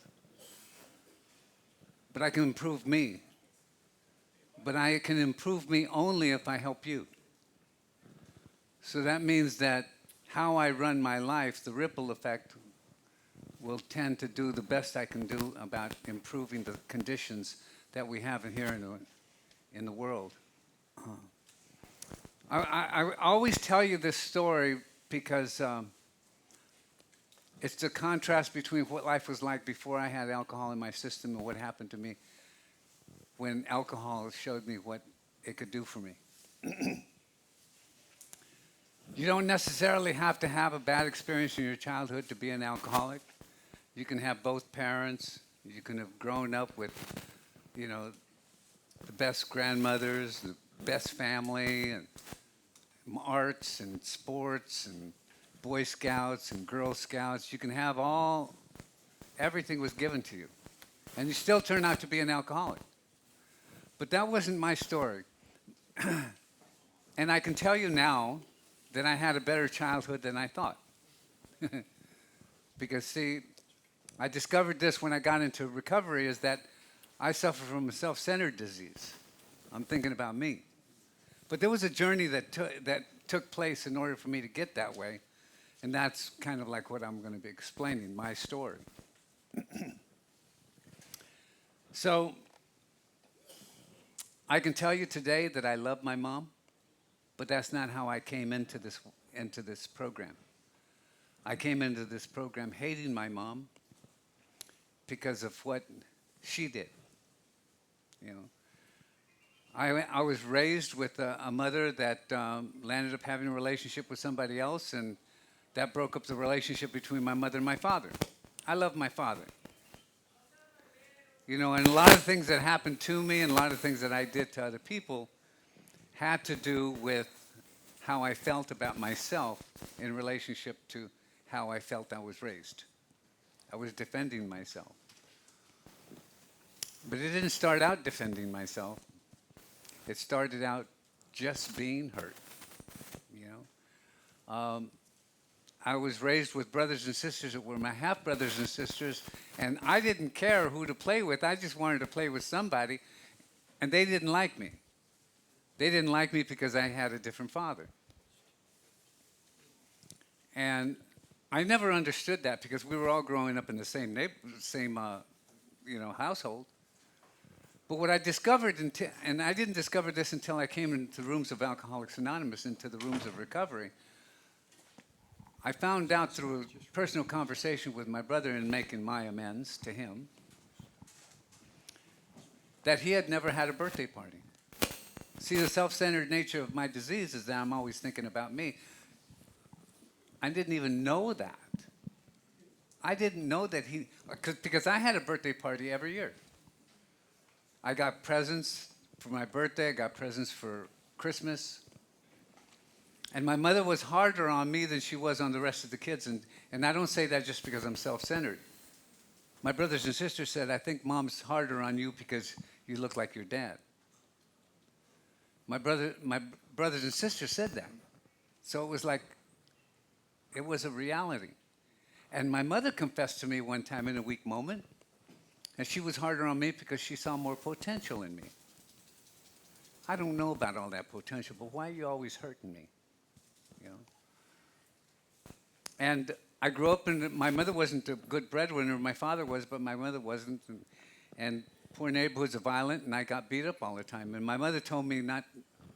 S9: but I can improve me. But I can improve me only if I help you. So that means that how I run my life, the ripple effect, will tend to do the best I can do about improving the conditions that we have here in the world. I always tell you this story because it's the contrast between what life was like before I had alcohol in my system and what happened to me when alcohol showed me what it could do for me. You don't necessarily have to have a bad experience in your childhood to be an alcoholic. You can have both parents. You can have grown up with, the best grandmothers, the best family, and arts and sports and Boy Scouts and Girl Scouts. You can have everything was given to you. And you still turn out to be an alcoholic. But that wasn't my story. And I can tell you now that I had a better childhood than I thought. Because, see, I discovered this when I got into recovery, is that I suffer from a self-centered disease. I'm thinking about me. But there was a journey that took place in order for me to get that way. And that's kind of like what I'm going to be explaining, my story. So I can tell you today that I love my mom, but that's not how I came into this program. I came into this program hating my mom because of what she did. I was raised with a mother that landed up having a relationship with somebody else, and that broke up the relationship between my mother and my father. I love my father. And a lot of things that happened to me and a lot of things that I did to other people had to do with how I felt about myself in relationship to how I felt I was raised. I was defending myself. But it didn't start out defending myself. It started out just being hurt, you know. I was raised with brothers and sisters that were my half brothers and sisters, and I didn't care who to play with. I just wanted to play with somebody, and they didn't like me. They didn't like me because I had a different father. And I never understood that because we were all growing up in the same household. But what I discovered, and I didn't discover this until I came into the rooms of Alcoholics Anonymous, into the rooms of recovery. I found out through a personal conversation with my brother and making my amends to him that he had never had a birthday party. See, the self-centered nature of my disease is that I'm always thinking about me. I didn't even know that. I didn't know that because I had a birthday party every year. I got presents for my birthday, I got presents for Christmas. And my mother was harder on me than she was on the rest of the kids. And I don't say that just because I'm self-centered. My brothers and sisters said, I think Mom's harder on you because you look like your dad. My brothers and sisters said that. So it was like, it was a reality. And my mother confessed to me one time in a weak moment, and she was harder on me because she saw more potential in me. I don't know about all that potential, but why are you always hurting me? You know? And I grew up my mother wasn't a good breadwinner, my father was, but my mother wasn't. And poor neighborhoods are violent, and I got beat up all the time. And my mother told me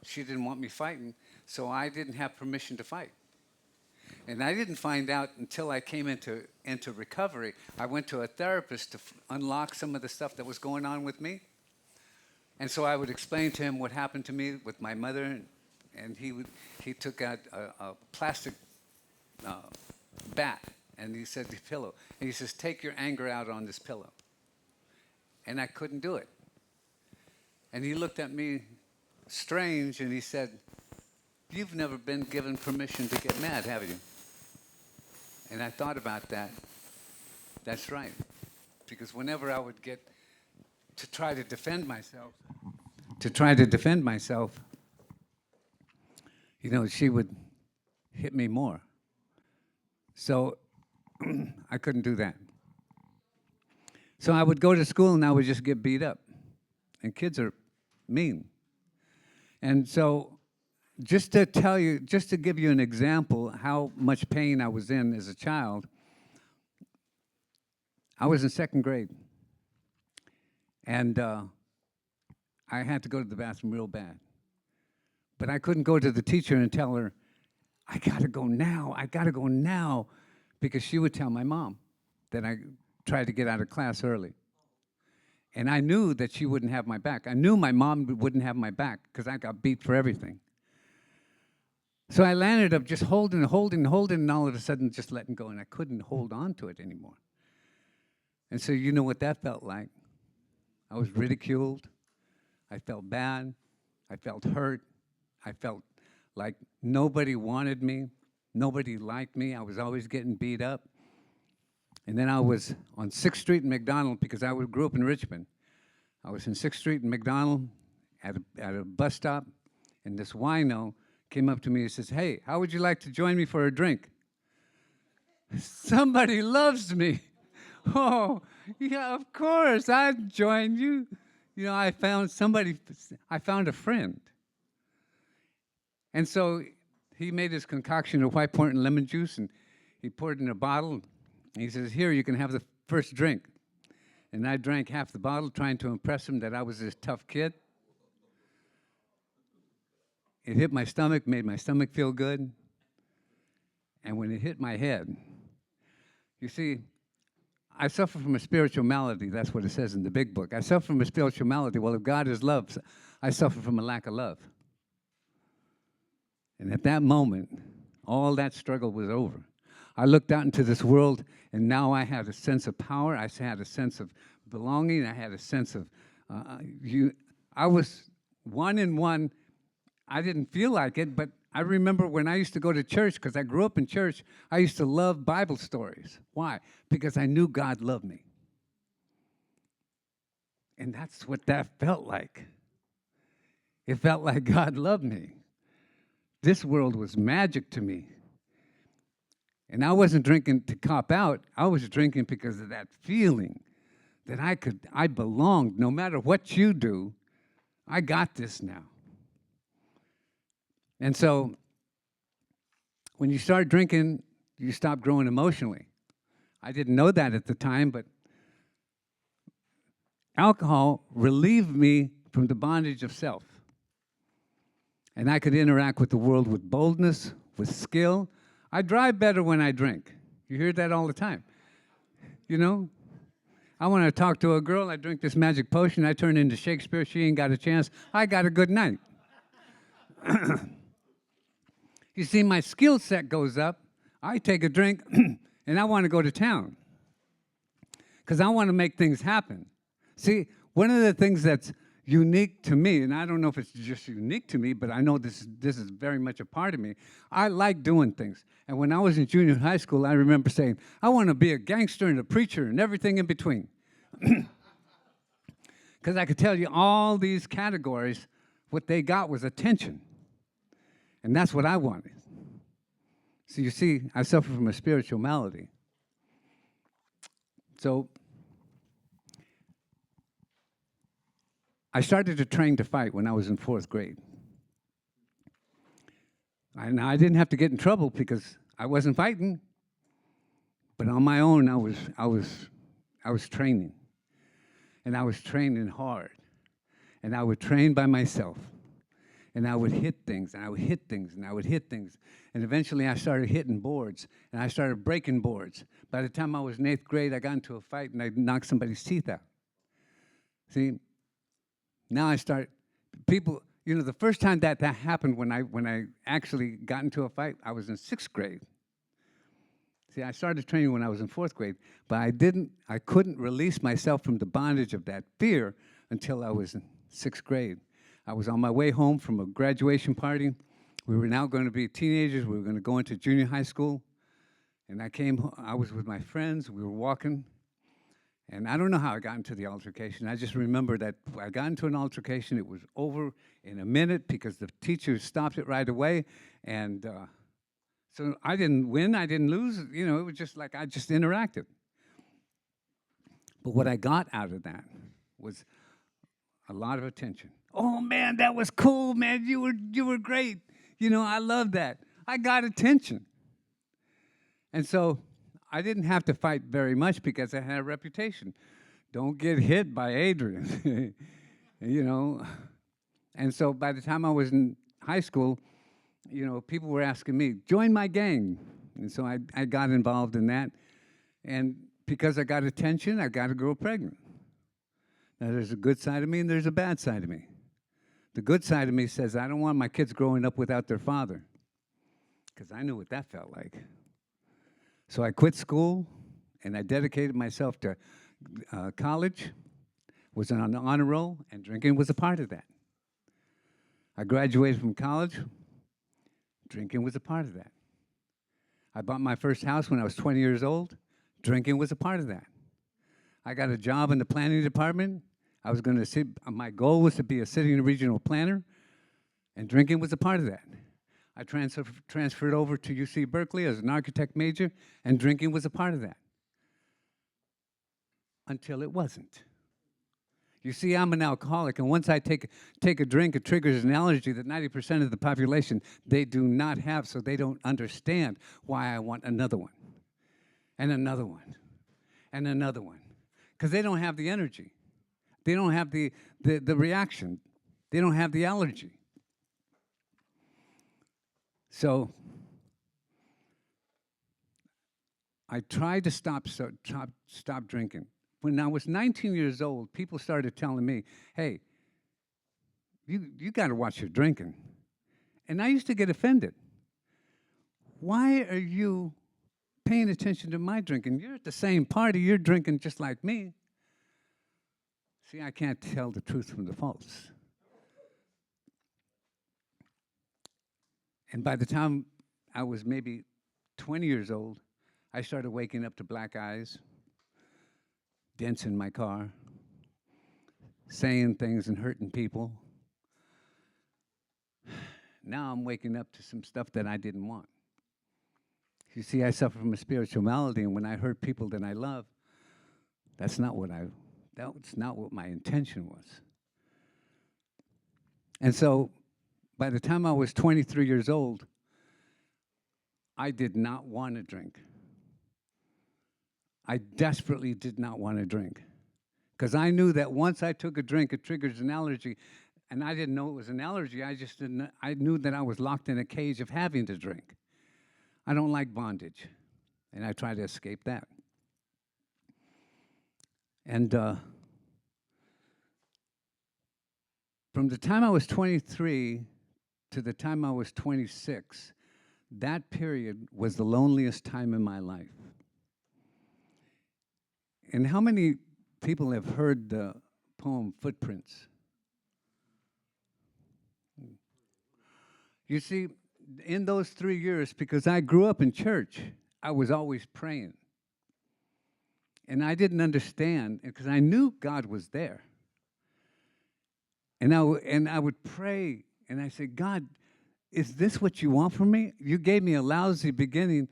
S9: she didn't want me fighting, so I didn't have permission to fight. And I didn't find out until I came into recovery. I went to a therapist to unlock some of the stuff that was going on with me. And so I would explain to him what happened to me with my mother, and he took out a plastic bat, and he said, the pillow. And he says, take your anger out on this pillow. And I couldn't do it. And he looked at me strange, and he said, you've never been given permission to get mad, have you? And I thought about that. That's right. Because whenever I would get to try to defend myself, you know, she would hit me more. So I couldn't do that. So I would go to school and I would just get beat up. And kids are mean. And so just to give you an example how much pain I was in as a child, I was in second grade. And I had to go to the bathroom real bad. But I couldn't go to the teacher and tell her, I gotta go now, because she would tell my mom that I tried to get out of class early. And I knew that she wouldn't have my back. I knew my mom wouldn't have my back because I got beat for everything. So I landed up just holding, and all of a sudden just letting go, and I couldn't hold on to it anymore. And so you know what that felt like. I was ridiculed. I felt bad. I felt hurt. I felt like nobody wanted me. Nobody liked me. I was always getting beat up. And then I was on 6th Street in McDonald because I grew up in Richmond. I was in 6th Street in McDonald at a bus stop, and this wino came up to me and says, hey, how would you like to join me for a drink? Somebody loves me. Oh, yeah, of course, I'd join you. You know, I found a friend. And so he made his concoction of white port and lemon juice, and he poured it in a bottle. And he says, here, you can have the first drink. And I drank half the bottle, trying to impress him that I was this tough kid. It hit my stomach, made my stomach feel good. And when it hit my head, you see, I suffer from a spiritual malady. That's what it says in the big book. I suffer from a spiritual malady. Well, if God is love, I suffer from a lack of love. And at that moment, all that struggle was over. I looked out into this world, and now I had a sense of power. I had a sense of belonging. I had a sense of, I was one in one. I didn't feel like it, but I remember when I used to go to church, because I grew up in church, I used to love Bible stories. Why? Because I knew God loved me. And that's what that felt like. It felt like God loved me. This world was magic to me. And I wasn't drinking to cop out. I was drinking because of that feeling that I belonged. No matter what you do, I got this now. And so when you start drinking, you stop growing emotionally. I didn't know that at the time, but alcohol relieved me from the bondage of self. And I could interact with the world with boldness, with skill. I drive better when I drink. You hear that all the time. You know? I want to talk to a girl, I drink this magic potion, I turn into Shakespeare, she ain't got a chance, I got a good night. You see, my skill set goes up, I take a drink, and I want to go to town. Because I want to make things happen. See, one of the things that's unique to me, and I don't know if it's just unique to me, but I know this is very much a part of me. I like doing things. And when I was in junior high school, I remember saying, I want to be a gangster and a preacher and everything in between. Because I could tell you all these categories, what they got was attention. And that's what I wanted. So you see, I suffer from a spiritual malady. So I started to train to fight when I was in 4th grade. And I didn't have to get in trouble because I wasn't fighting. But on my own, I was training. And I was training hard. And I would train by myself. And I would hit things, and I would hit things, and I would hit things. And eventually I started hitting boards, and I started breaking boards. By the time I was in 8th grade, I got into a fight, and I knocked somebody's teeth out. See, now I start, people, you know, the first time that happened when I actually got into a fight, I was in 6th grade. See, I started training when I was in 4th grade, but I couldn't release myself from the bondage of that fear until I was in 6th grade. I was on my way home from a graduation party. We were now going to be teenagers. We were going to go into junior high school. And I was with my friends. We were walking. And I don't know how I got into the altercation. I just remember that I got into an altercation. It was over in a minute because the teacher stopped it right away. And so I didn't win. I didn't lose. You know, it was just like I just interacted. But what I got out of that was a lot of attention. Oh, man, that was cool, man. You were great. You know, I love that. I got attention. And so I didn't have to fight very much because I had a reputation. Don't get hit by Adrian, you know. And so by the time I was in high school, you know, people were asking me, join my gang. And so I got involved in that. And because I got attention, I got a girl pregnant. Now, there's a good side of me and there's a bad side of me. The good side of me says, I don't want my kids growing up without their father, because I knew what that felt like. So I quit school, and I dedicated myself to college, was on the honor roll, and drinking was a part of that. I graduated from college, drinking was a part of that. I bought my first house when I was 20 years old, drinking was a part of that. I got a job in the planning department. My goal was to be a city and regional planner, and drinking was a part of that. I transferred over to UC Berkeley as an architect major, and drinking was a part of that. Until it wasn't. You see, I'm an alcoholic, and once I take a drink, it triggers an allergy that 90% of the population, they do not have, so they don't understand why I want another one, and another one, and another one, because they don't have the energy. They don't have the reaction. They don't have the allergy. So I tried to stop drinking. When I was 19 years old, people started telling me, hey, you got to watch your drinking. And I used to get offended. Why are you paying attention to my drinking? You're at the same party. You're drinking just like me. See, I can't tell the truth from the false. And by the time I was maybe 20 years old, I started waking up to black eyes, dents in my car, saying things and hurting people. Now I'm waking up to some stuff that I didn't want. You see, I suffer from a spiritual malady, and when I hurt people that I love, that's not what my intention was. And so, by the time I was 23 years old, I did not want to drink. I desperately did not want to drink. Because I knew that once I took a drink, it triggers an allergy. And I didn't know it was an allergy. I knew that I was locked in a cage of having to drink. I don't like bondage. And I try to escape that. And from the time I was 23 to the time I was 26, that period was the loneliest time in my life. And how many people have heard the poem Footprints? You see, in those 3 years, because I grew up in church, I was always praying. And I didn't understand, because I knew God was there. And I would pray, and I said, God, is this what you want from me? You gave me a lousy beginning,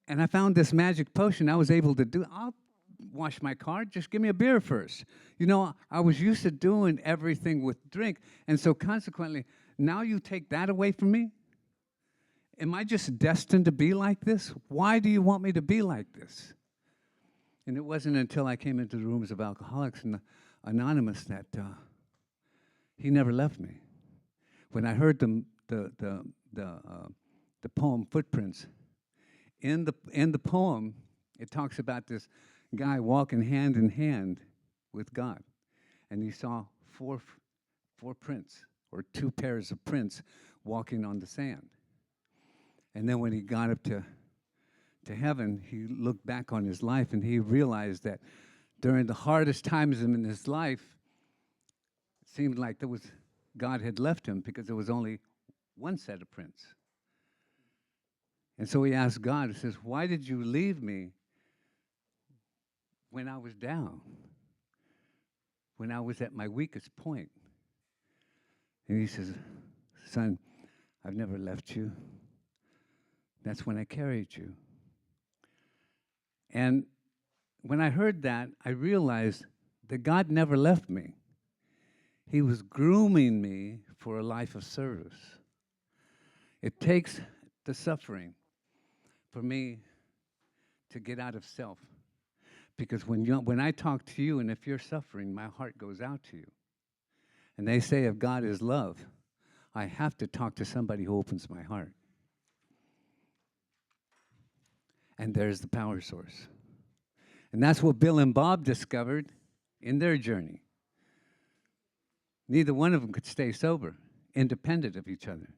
S9: and I found this magic potion I was able to do. I'll wash my car, just give me a beer first. You know, I was used to doing everything with drink, and so consequently, now you take that away from me? Am I just destined to be like this? Why do you want me to be like this? And it wasn't until I came into the rooms of Alcoholics and Anonymous that he never left me. When I heard the poem Footprints, in the poem, it talks about this guy walking hand in hand with God, and he saw four prints, or 2 pairs of prints, walking on the sand. And then when he got up to heaven, he looked back on his life, and he realized that during the hardest times in his life, it seemed like God had left him, because there was only one set of prints. And so he asked God, he says, why did you leave me when I was down, when I was at my weakest point? And he says, son, I've never left you. That's when I carried you. And when I heard that, I realized that God never left me. He was grooming me for a life of service. It takes the suffering for me to get out of self. Because when I talk to you, and if you're suffering, my heart goes out to you. And they say if God is love, I have to talk to somebody who opens my heart. And there's the power source. And that's what Bill and Bob discovered in their journey. Neither one of them could stay sober, independent of each other.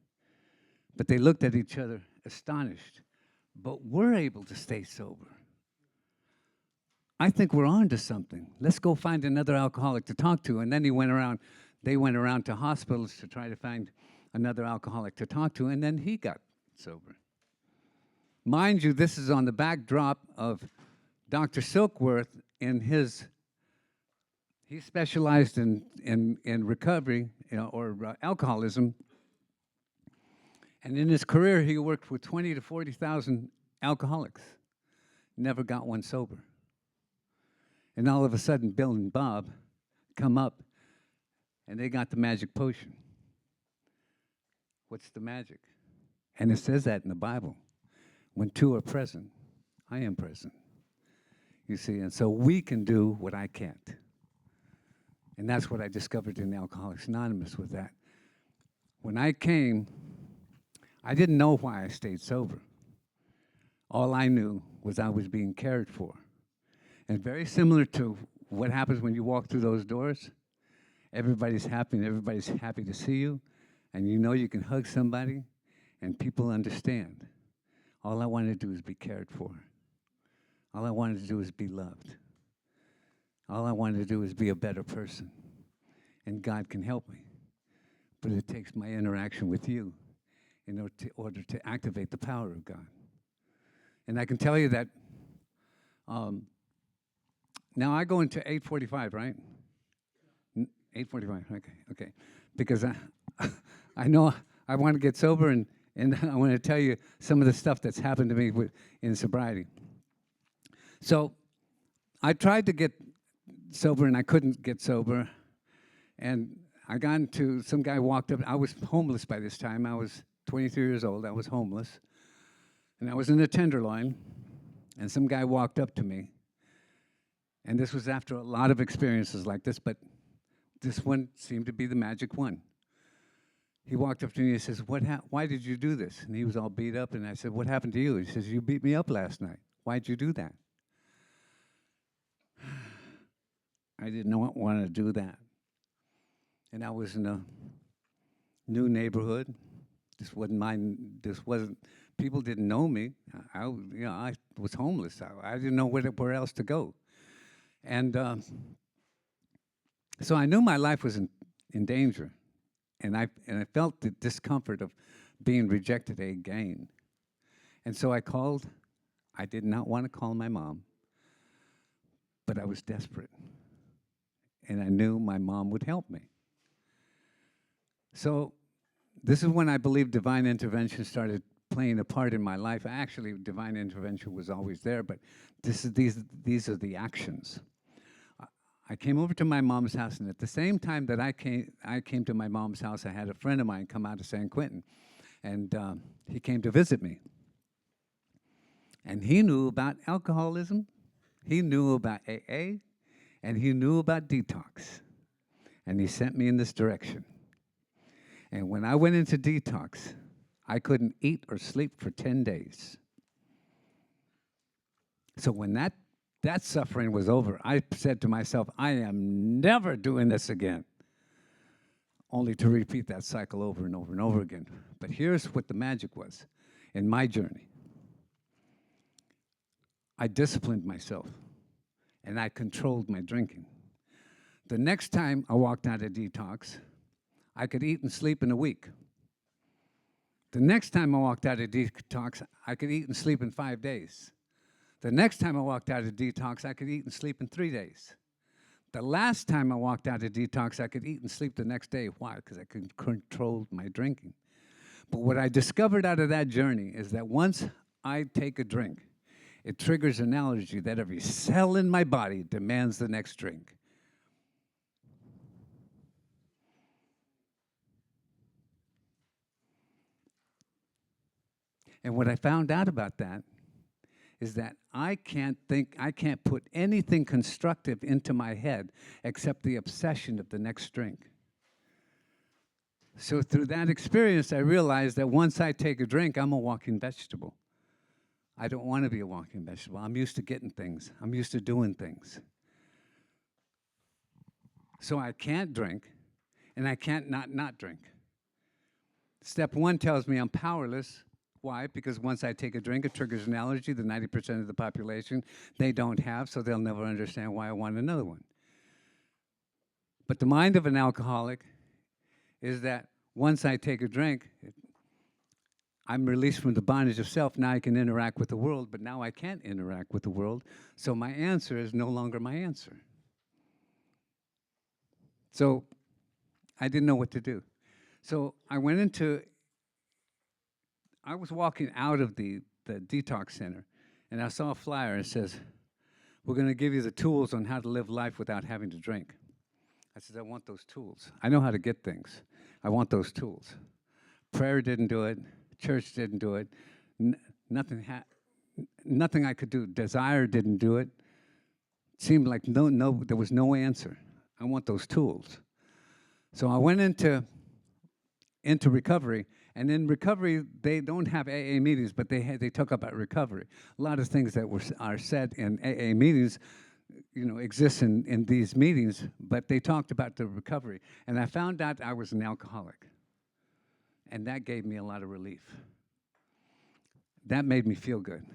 S9: But they looked at each other astonished. But we're able to stay sober. I think we're on to something. Let's go find another alcoholic to talk to. And then they went around to hospitals to try to find another alcoholic to talk to, and then he got sober. Mind you, this is on the backdrop of Dr. Silkworth he specialized in recovery, or alcoholism. And in his career, he worked with 20 to 40,000 alcoholics. Never got one sober. And all of a sudden, Bill and Bob come up, and they got the magic potion. What's the magic? And it says that in the Bible. When 2 are present, I am present. You see, and so we can do what I can't. And that's what I discovered in Alcoholics Anonymous with that. When I came, I didn't know why I stayed sober. All I knew was I was being cared for. And very similar to what happens when you walk through those doors, everybody's happy and everybody's happy to see you, and you know you can hug somebody, and people understand. All I wanted to do is be cared for. All I wanted to do is be loved. All I wanted to do is be a better person. And God can help me. But it takes my interaction with you in order to activate the power of God. And I can tell you that now I go into 8:45, right? 8:45. Okay. Because I know I want to get sober, and I want to tell you some of the stuff that's happened to me in sobriety. So I tried to get sober, and I couldn't get sober. And I got into, some guy walked up. I was homeless by this time. I was 23 years old. I was homeless. And I was in a Tenderloin, and some guy walked up to me. And this was after a lot of experiences like this, but this one seemed to be the magic one. He walked up to me and he says, why did you do this? And he was all beat up, and I said, what happened to you? He says, you beat me up last night. Why'd you do that? I did not want to do that. And I was in a new neighborhood. People didn't know me. I was homeless. I didn't know where else to go. And so I knew my life was in danger. And I felt the discomfort of being rejected again. And so I called. I did not want to call my mom, but I was desperate. And I knew my mom would help me. So this is when I believe divine intervention started playing a part in my life. Actually, divine intervention was always there, but these are the actions. I came over to my mom's house, and at the same time that I came to my mom's house, I had a friend of mine come out of San Quentin, and he came to visit me. And he knew about alcoholism, he knew about AA, and he knew about detox. And he sent me in this direction. And when I went into detox, I couldn't eat or sleep for 10 days. So when that suffering was over, I said to myself, I am never doing this again. Only to repeat that cycle over and over and over again. But here's what the magic was in my journey. I disciplined myself, and I controlled my drinking. The next time I walked out of detox, I could eat and sleep in a week. The next time I walked out of detox, I could eat and sleep in 5 days. The next time I walked out of detox, I could eat and sleep in 3 days. The last time I walked out of detox, I could eat and sleep the next day. Why? Because I could control my drinking. But what I discovered out of that journey is that once I take a drink, it triggers an allergy that every cell in my body demands the next drink. And what I found out about that is that I can't put anything constructive into my head except the obsession of the next drink. So through that experience, I realized that once I take a drink, I'm a walking vegetable. I don't want to be a walking vegetable. I'm used to getting things. I'm used to doing things. So I can't drink, and I can't not drink. Step one tells me I'm powerless. Why? Because once I take a drink, it triggers an allergy that 90% of the population they don't have, so they'll never understand why I want another one. But the mind of an alcoholic is that once I take a drink, I'm released from the bondage of self. Now I can interact with the world, but now I can't interact with the world, so my answer is no longer my answer. So I didn't know what to do. So I was walking out of the detox center, and I saw a flyer that says, we're going to give you the tools on how to live life without having to drink. I said, I want those tools. I know how to get things. I want those tools. Prayer didn't do it. Church didn't do it. Nothing I could do. Desire didn't do it. It seemed like there was no answer. I want those tools. So I went into recovery. And in recovery, they don't have AA meetings, but they talk about recovery. A lot of things that are said in AA meetings, exist in these meetings, but they talked about the recovery. And I found out I was an alcoholic. And that gave me a lot of relief. That made me feel good.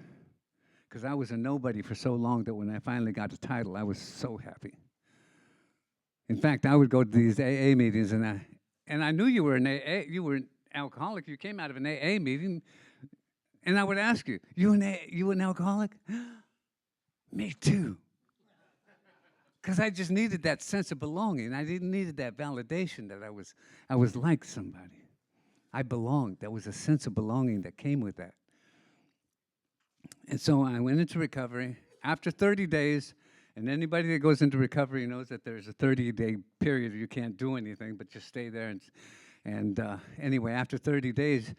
S9: Because I was a nobody for so long that when I finally got the title, I was so happy. In fact, I would go to these AA meetings, and I knew you were an AA, you were an alcoholic. You came out of an AA meeting, and I would ask you, you an alcoholic? Me too. because I just needed that sense of belonging. I didn't needed that validation that I was like somebody. I belonged. There was a sense of belonging that came with that. And so I went into recovery. After 30 days, and anybody that goes into recovery knows that there's a 30-day period you can't do anything but just stay there. And anyway, after 30 days,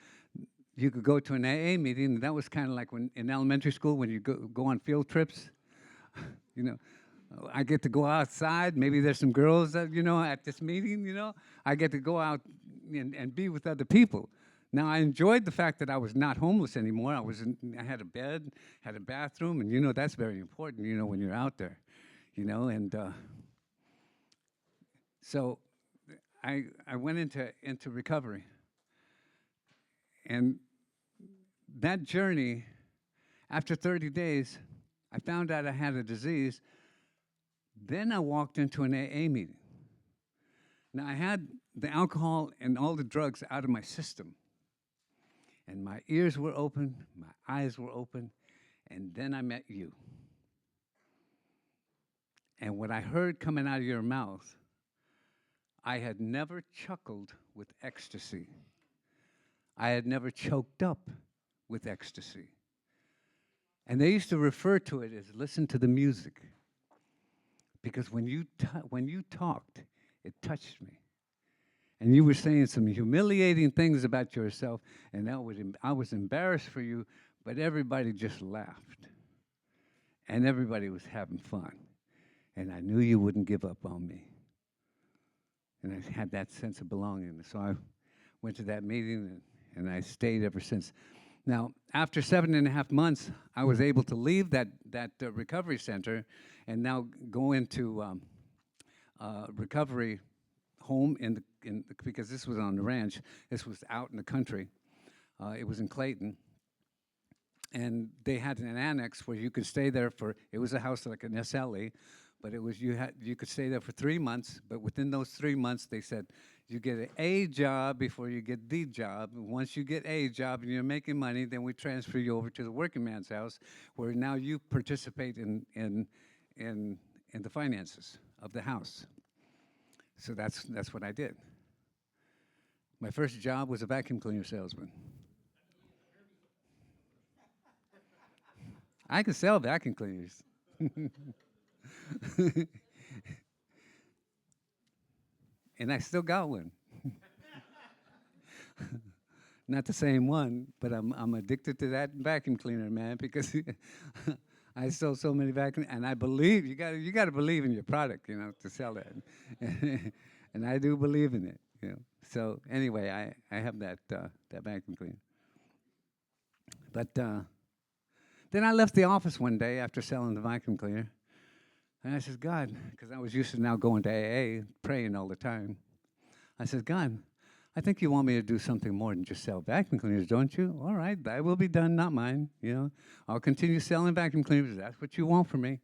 S9: you could go to an AA meeting. And that was kind of like when in elementary school when you go on field trips. You know, I get to go outside. Maybe there's some girls that, at this meeting, I get to go out and be with other people. Now, I enjoyed the fact that I was not homeless anymore. I had a bed, had a bathroom, and, that's very important, when you're out there, and so I went into recovery. And that journey, after 30 days, I found out I had a disease. Then I walked into an AA meeting. Now, I had the alcohol and all the drugs out of my system. And my ears were open, my eyes were open, and then I met you. And what I heard coming out of your mouth, I had never chuckled with ecstasy. I had never choked up with ecstasy. And they used to refer to it as listen to the music. Because when you talked, it touched me. And you were saying some humiliating things about yourself, and I was embarrassed for you, but everybody just laughed. And everybody was having fun. And I knew you wouldn't give up on me. And I had that sense of belonging. So I went to that meeting, and I stayed ever since. Now, after 7.5 months, I was able to leave that recovery center and now go into recovery home because this was on the ranch. This was out in the country. It was in Clayton. And they had an annex where you could stay there it was a house like an SLE, but you could stay there for 3 months, but within those 3 months, they said, you get a job before you get the job. And once you get a job and you're making money, then we transfer you over to the working man's house, where now you participate in the finances of the house. So that's what I did. My first job was a vacuum cleaner salesman. I could sell vacuum cleaners. And I still got one. Not the same one, but I'm addicted to that vacuum cleaner, man, because I sell so many vacuum, and I believe you got to believe in your product, to sell that, and I do believe in it, So anyway, I have that vacuum cleaner. But then I left the office one day after selling the vacuum cleaner, and I said, God, because I was used to now going to AA, praying all the time. I said, God, I think you want me to do something more than just sell vacuum cleaners, don't you? All right, that will be done, not mine. I'll continue selling vacuum cleaners. That's what you want from me.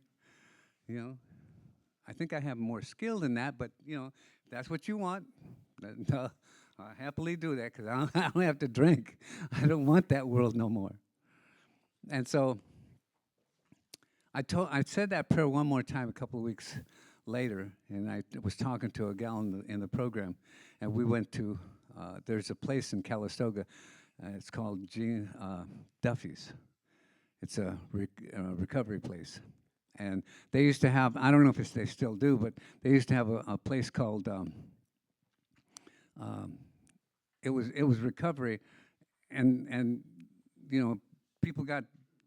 S9: I think I have more skill than that, but if that's what you want, then, I'll happily do that because I don't have to drink. I don't want that world no more. And so I said that prayer one more time a couple of weeks later, and I was talking to a gal in the program, and we went to, there's a place in Calistoga, it's called Gene Duffy's. It's a recovery place. And they used to have, I don't know if they still do, but they used to have a place called, it was recovery, and people got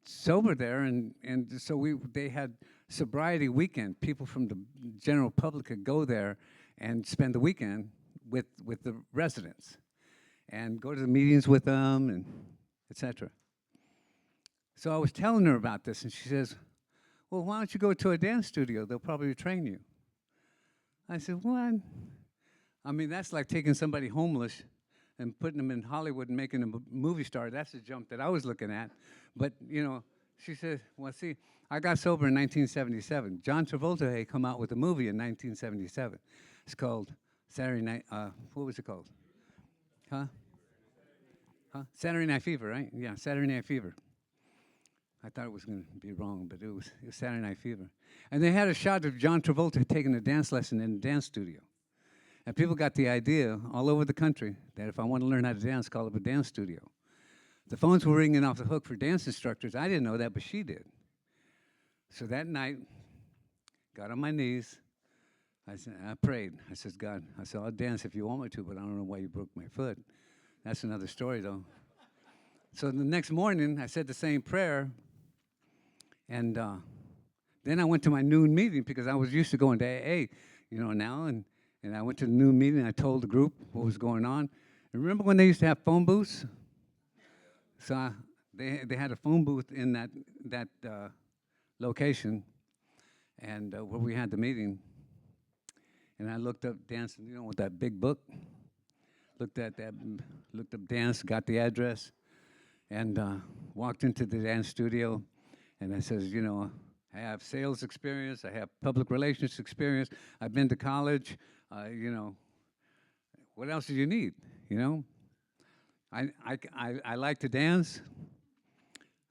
S9: sober there, and so they had sobriety weekend. People from the general public could go there and spend the weekend with the residents and go to the meetings with them and etc. So I was telling her about this, and she says, well, why don't you go to a dance studio? They'll probably train you. I said, what? I mean, that's like taking somebody homeless and putting them in Hollywood and making them a movie star. That's the jump that I was looking at. But, she said, well, see, I got sober in 1977. John Travolta had come out with a movie in 1977. It's called Saturday Night, what was it called? Huh? Saturday Night Fever, right? Yeah, Saturday Night Fever. I thought it was going to be wrong, but it was Saturday Night Fever. And they had a shot of John Travolta taking a dance lesson in a dance studio. And people got the idea all over the country that if I want to learn how to dance, call up a dance studio. The phones were ringing off the hook for dance instructors. I didn't know that, but she did. So that night, got on my knees. I prayed. I said, God, I'll dance if you want me to, but I don't know why you broke my foot. That's another story, though. So the next morning, I said the same prayer, and then I went to my noon meeting because I was used to going to AA, now, and I went to the noon meeting. I told the group what was going on. And remember when they used to have phone booths? So they had a phone booth in that location, and where we had the meeting. And I looked up dance, with that big book. Looked up dance, got the address, and walked into the dance studio. And I says, I have sales experience, I have public relations experience, I've been to college, what else do you need, I like to dance.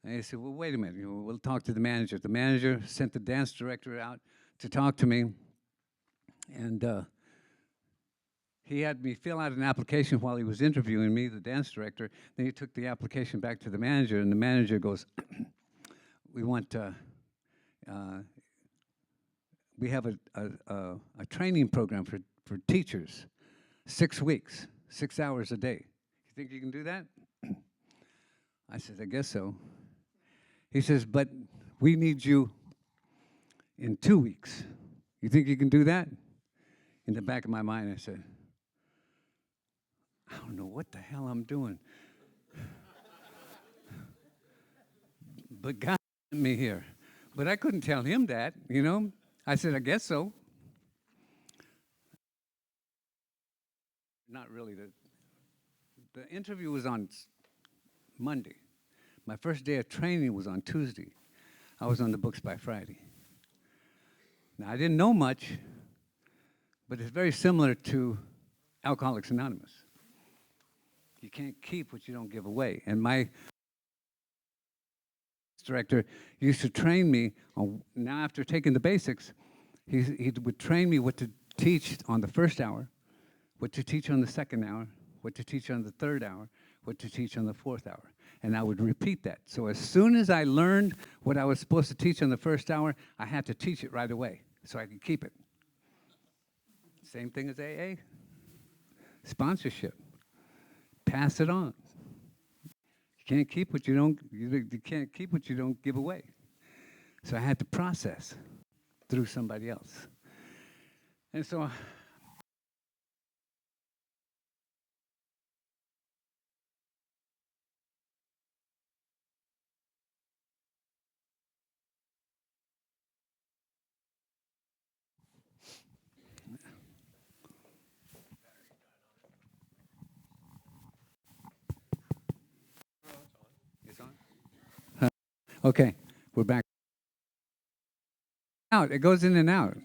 S9: And he said, well, wait a minute, we'll talk to the manager. The manager sent the dance director out to talk to me, and he had me fill out an application while he was interviewing me, the dance director. Then he took the application back to the manager, and the manager goes, we have a training program for teachers, 6 weeks, 6 hours a day. You think you can do that? I said, I guess so. He says, but we need you in 2 weeks. You think you can do that? In the back of my mind, I said, I don't know what the hell I'm doing. But God sent me here. But I couldn't tell him that, I said, I guess so. Not really. The interview was on Monday. My first day of training was on Tuesday. I was on the books by Friday. Now, I didn't know much, but it's very similar to Alcoholics Anonymous. You can't keep what you don't give away. And my director used to train me now after taking the basics, he would train me what to teach on the first hour, what to teach on the second hour, what to teach on the third hour, what to teach on the fourth hour. And I would repeat that. So as soon as I learned what I was supposed to teach on the first hour, I had to teach it right away so I could keep it. Same thing as AA. Sponsorship. Pass it on. You can't keep what you can't keep what you don't give away. So I had to process through somebody else. And so it's on? Okay, we're back. Out. It goes in and out.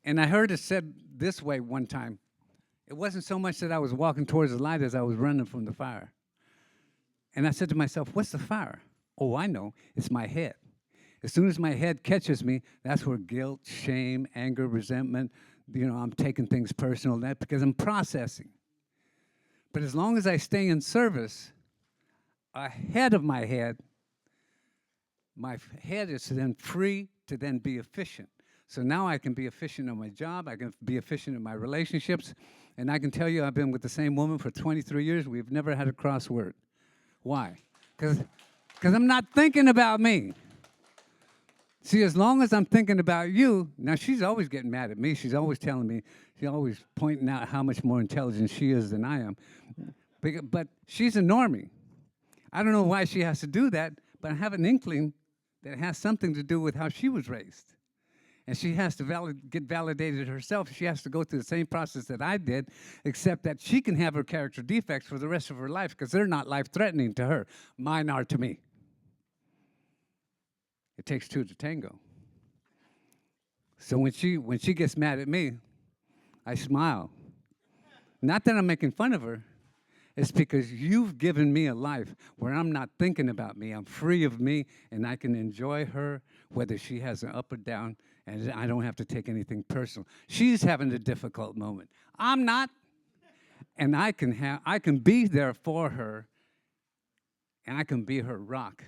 S9: And I heard it said this way one time. It wasn't so much that I was walking towards the light as I was running from the fire. And I said to myself, what's the fire? Oh, I know. It's my head. As soon as my head catches me, that's where guilt, shame, anger, resentment, I'm taking things personal, that because I'm processing. But as long as I stay in service, ahead of my head, my head is then free to then be efficient. So now I can be efficient on my job, I can be efficient in my relationships, and I can tell you I've been with the same woman for 23 years. We've never had a crossword. Why? Because I'm not thinking about me. See, as long as I'm thinking about you, now she's always getting mad at me. She's always telling me, she's always pointing out how much more intelligent she is than I am. But she's a normie. I don't know why she has to do that, but I have an inkling that it has something to do with how she was raised. And she has to get validated herself. She has to go through the same process that I did, except that she can have her character defects for the rest of her life because they're not life-threatening to her. Mine are to me. It takes two to tango. So when she gets mad at me, I smile. Not that I'm making fun of her. It's because you've given me a life where I'm not thinking about me. I'm free of me, and I can enjoy her, whether she has an up or down, and I don't have to take anything personal. She's having a difficult moment. I'm not, and I can be there for her, and I can be her rock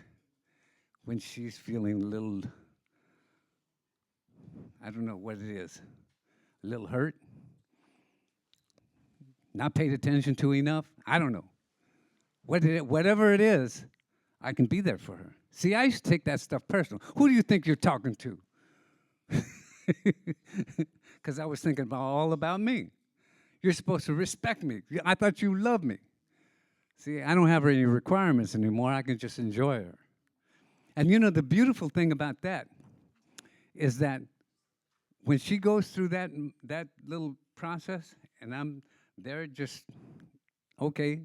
S9: when she's feeling a little, I don't know what it is, a little hurt, not paid attention to enough. I don't know. Whatever it is, I can be there for her. See, I used to take that stuff personal. Who do you think you're talking to? Because I was thinking all about me. You're supposed to respect me. I thought you loved me. See, I don't have any requirements anymore. I can just enjoy her. And you know, the beautiful thing about that is that when she goes through that little process, and I'm there just, okay.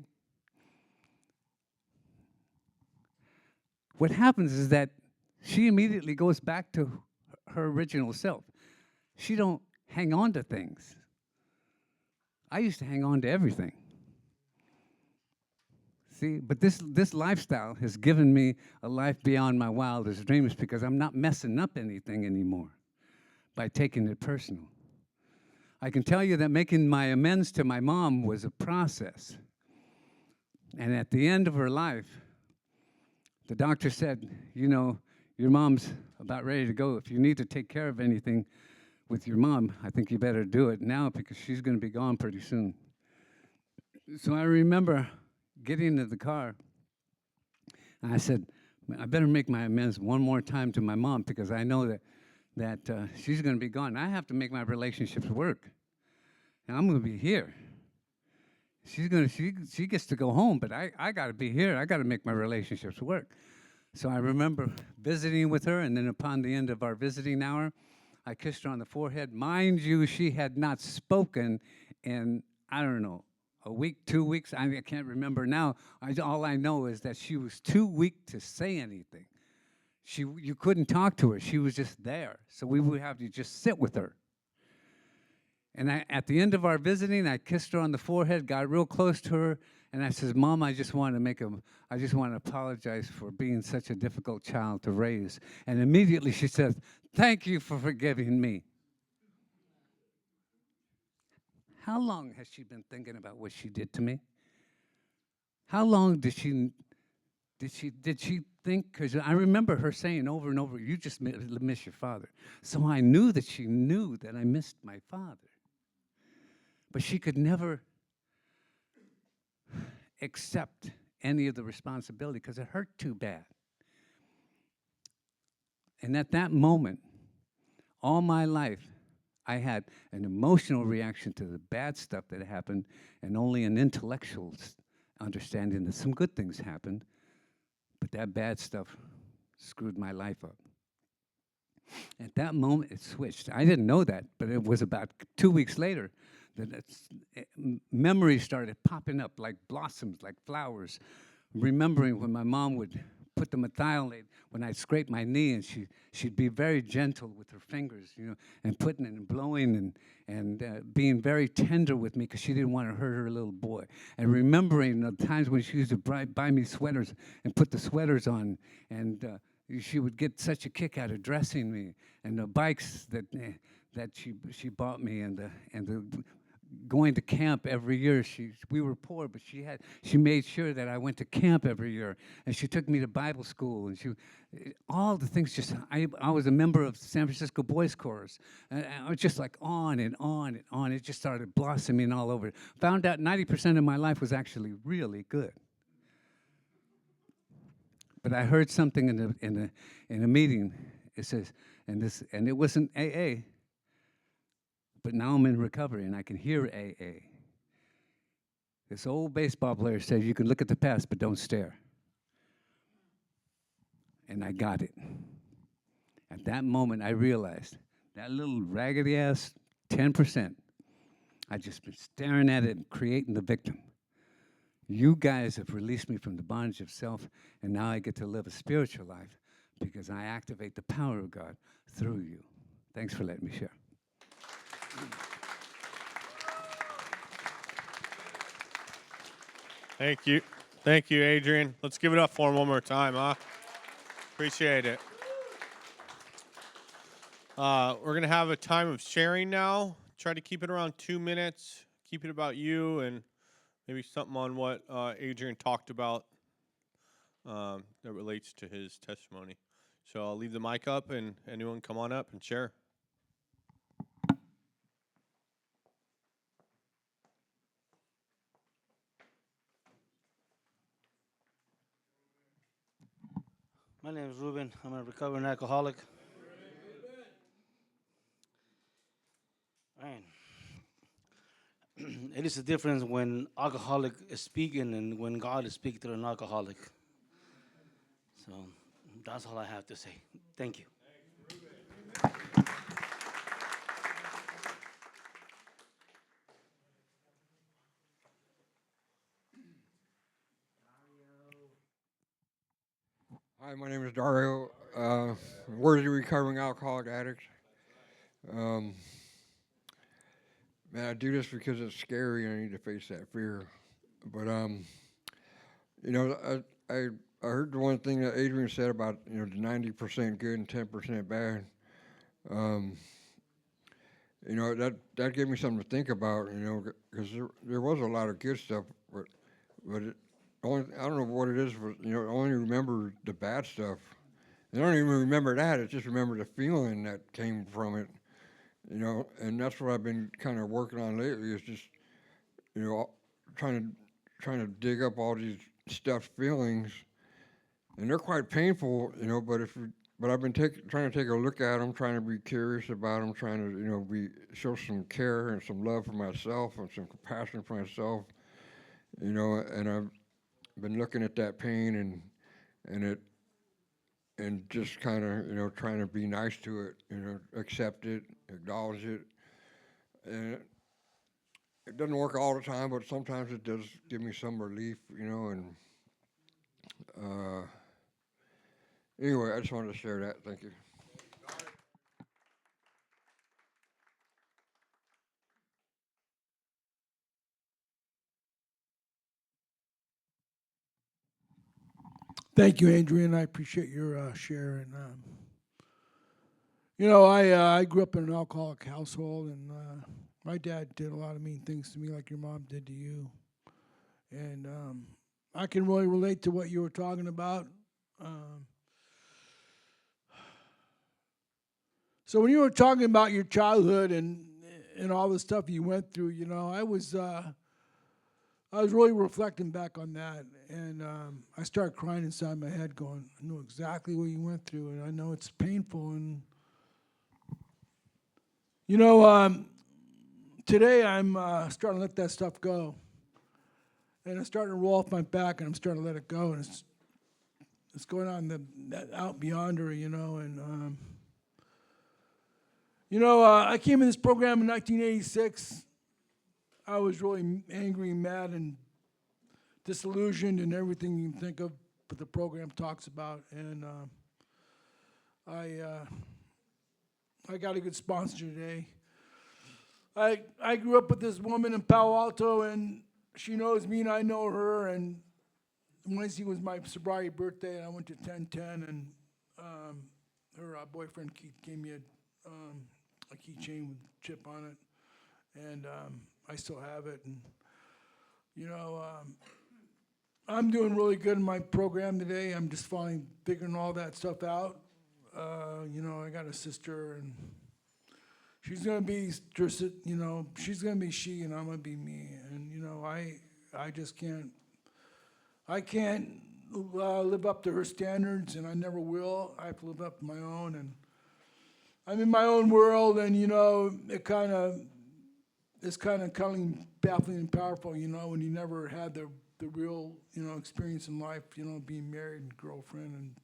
S9: What happens is that she immediately goes back to her original self. She don't hang on to things. I used to hang on to everything. See, but this lifestyle has given me a life beyond my wildest dreams because I'm not messing up anything anymore by taking it personal. I can tell you that making my amends to my mom was a process. And at the end of her life, the doctor said, you know, your mom's about ready to go. If you need to take care of anything with your mom, I think you better do it now because she's going to be gone pretty soon. So I remember getting into the car, and I said, I better make my amends one more time to my mom because I know that she's going to be gone. I have to make my relationships work, and I'm going to be here. She gets to go home, but I got to be here. I got to make my relationships work. So I remember visiting with her, and then upon the end of our visiting hour, I kissed her on the forehead. Mind you, she had not spoken in, I don't know, a week, 2 weeks. I can't remember now. All I know is that she was too weak to say anything. You couldn't talk to her. She was just there. So we would have to just sit with her. And at the end of our visiting, I kissed her on the forehead, got real close to her, and I said, Mom, I just want to apologize for being such a difficult child to raise. And immediately she says, thank you for forgiving me. How long has she been thinking about what she did to me? How long did she think? Because I remember her saying over and over, you just miss your father. So I knew that she knew that I missed my father. But she could never accept any of the responsibility because it hurt too bad. And at that moment, all my life, I had an emotional reaction to the bad stuff that happened and only an intellectual understanding that some good things happened, but that bad stuff screwed my life up. At that moment, it switched. I didn't know that, but it was about 2 weeks later that memories started popping up like blossoms, like flowers, remembering when my mom would put the methylate when I'd scrape my knee, and she'd be very gentle with her fingers, you know, and putting it and blowing and being very tender with me because she didn't want to hurt her little boy. And remembering the times when she used to buy me sweaters and put the sweaters on, and she would get such a kick out of dressing me, and the bikes that she bought me, and the going to camp every year. We were poor, but she made sure that I went to camp every year, and she took me to Bible school, and all the things. I was a member of San Francisco Boys Chorus, and I was just like on and on and on. It just started blossoming all over. Found out 90% of my life was actually really good. But I heard something in a meeting. It says, and it wasn't AA. But now I'm in recovery and I can hear AA. This old baseball player says you can look at the past but don't stare. And I got it. At that moment, I realized that little raggedy ass 10%, I just been staring at it and creating the victim. You guys have released me from the bondage of self, and now I get to live a spiritual life because I activate the power of God through you. Thanks for letting me share.
S4: Thank you. Thank you, Adrian. Let's give it up for him one more time, huh? Appreciate it. We're going to have a time of sharing now. Try to keep it around 2 minutes. Keep it about you and maybe something on what Adrian talked about that relates to his testimony. So I'll leave the mic up, and anyone come on up and share.
S10: My name is Ruben. I'm a recovering alcoholic. Man, it is a difference when alcoholic is speaking and when God is speaking through an alcoholic. So that's all I have to say. Thank you.
S6: Hi, my name is Dario. Worthy recovering alcoholic addict. Man, I do this because it's scary and I need to face that fear. But you know, I heard the one thing that Adrian said about the 90% good and 10% bad. That gave me something to think about. Because there was a lot of good stuff, but I don't know what it is, but I only remember the bad stuff. I don't even remember that. I just remember the feeling that came from it. And that's what I've been kind of working on lately. Is just trying to dig up all these stuffed feelings, and they're quite painful. But I've been trying to take a look at them, trying to be curious about them, trying to show some care and some love for myself and some compassion for myself. And I've been looking at that pain and just kind of trying to be nice to it, accept it, acknowledge it, and it doesn't work all the time, but sometimes it does give me some relief, and anyway, I just wanted to share that. Thank you.
S5: Thank you, Adrian. I appreciate your sharing. I grew up in an alcoholic household, and my dad did a lot of mean things to me, like your mom did to you. And I can really relate to what you were talking about. So when you were talking about your childhood and all the stuff you went through, I was really reflecting back on that, and I started crying inside my head, going, I know exactly what you went through, and I know it's painful. And today I'm starting to let that stuff go, and I'm starting to roll off my back, and I'm starting to let it go, and it's going on that out beyond her, and I came in this program in 1986. I was really angry, mad, and disillusioned, and everything you can think of, but the program talks about. And I got a good sponsor today. I grew up with this woman in Palo Alto, and she knows me, and I know her. And Wednesday was my sobriety birthday, and I went to 1010, and her boyfriend gave me a keychain with a chip on it. And I still have it. And, I'm doing really good in my program today. I'm just finally figuring all that stuff out. I got a sister, and she's gonna be just, she's gonna be she, and I'm gonna be me. And I just can't. I can't live up to her standards, and I never will. I have to live up to my own, and I'm in my own world, and it's kind of baffling and powerful, when you never had the real, experience in life, being married and girlfriend and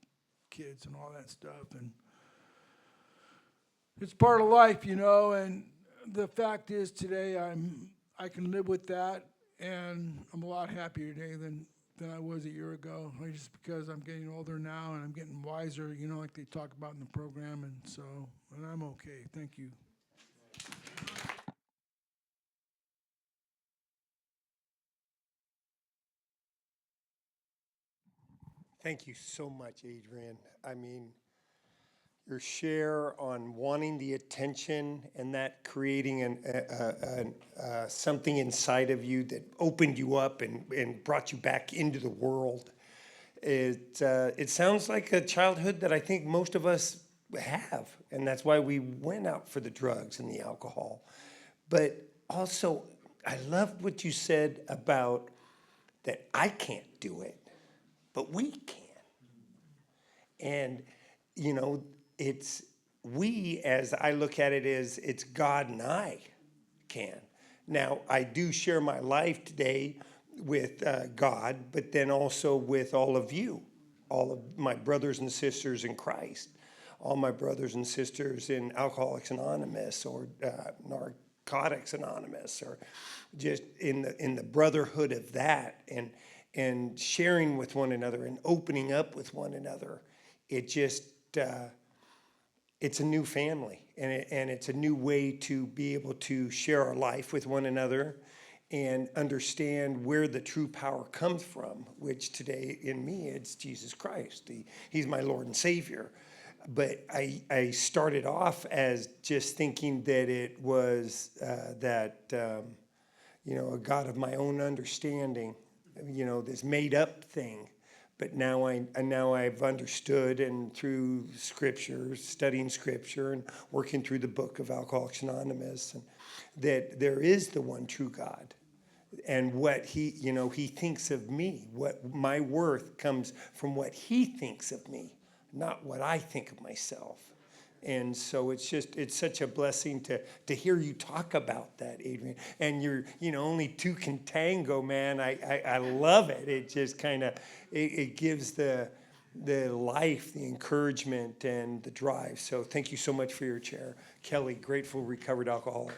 S5: kids and all that stuff, and it's part of life, and the fact is today I can live with that, and I'm a lot happier today than I was a year ago, just because I'm getting older now and I'm getting wiser, like they talk about in the program, and I'm okay. Thank you.
S11: Thank you so much, Adrian. I mean, your share on wanting the attention and that creating something inside of you that opened you up and brought you back into the world. It sounds like a childhood that I think most of us have, and that's why we went out for the drugs and the alcohol. But also, I loved what you said about that I can't do it, but we can. And, it's we, as I look at it, is it's God and I can. Now, I do share my life today with God, but then also with all of you, all of my brothers and sisters in Christ, all my brothers and sisters in Alcoholics Anonymous or Narcotics Anonymous, or just in the brotherhood of that, and sharing with one another and opening up with one another. It just it's a new family, and it's a new way to be able to share our life with one another and understand where the true power comes from, which today in me, it's Jesus Christ. He's my Lord and Savior. But I started off as just thinking that it was a God of my own understanding, this made up thing. But now I've understood, and through scripture, studying scripture and working through the book of Alcoholics Anonymous, and that there is the one true God, and what he thinks of me, what my worth comes from what he thinks of me, not what I think of myself. And so it's such a blessing to hear you talk about that, Adrian. And you're, only two can tango, man. I love it. It just kind of, it gives the life, the encouragement, and the drive. So thank you so much for your chair. Kelly, grateful recovered alcoholic.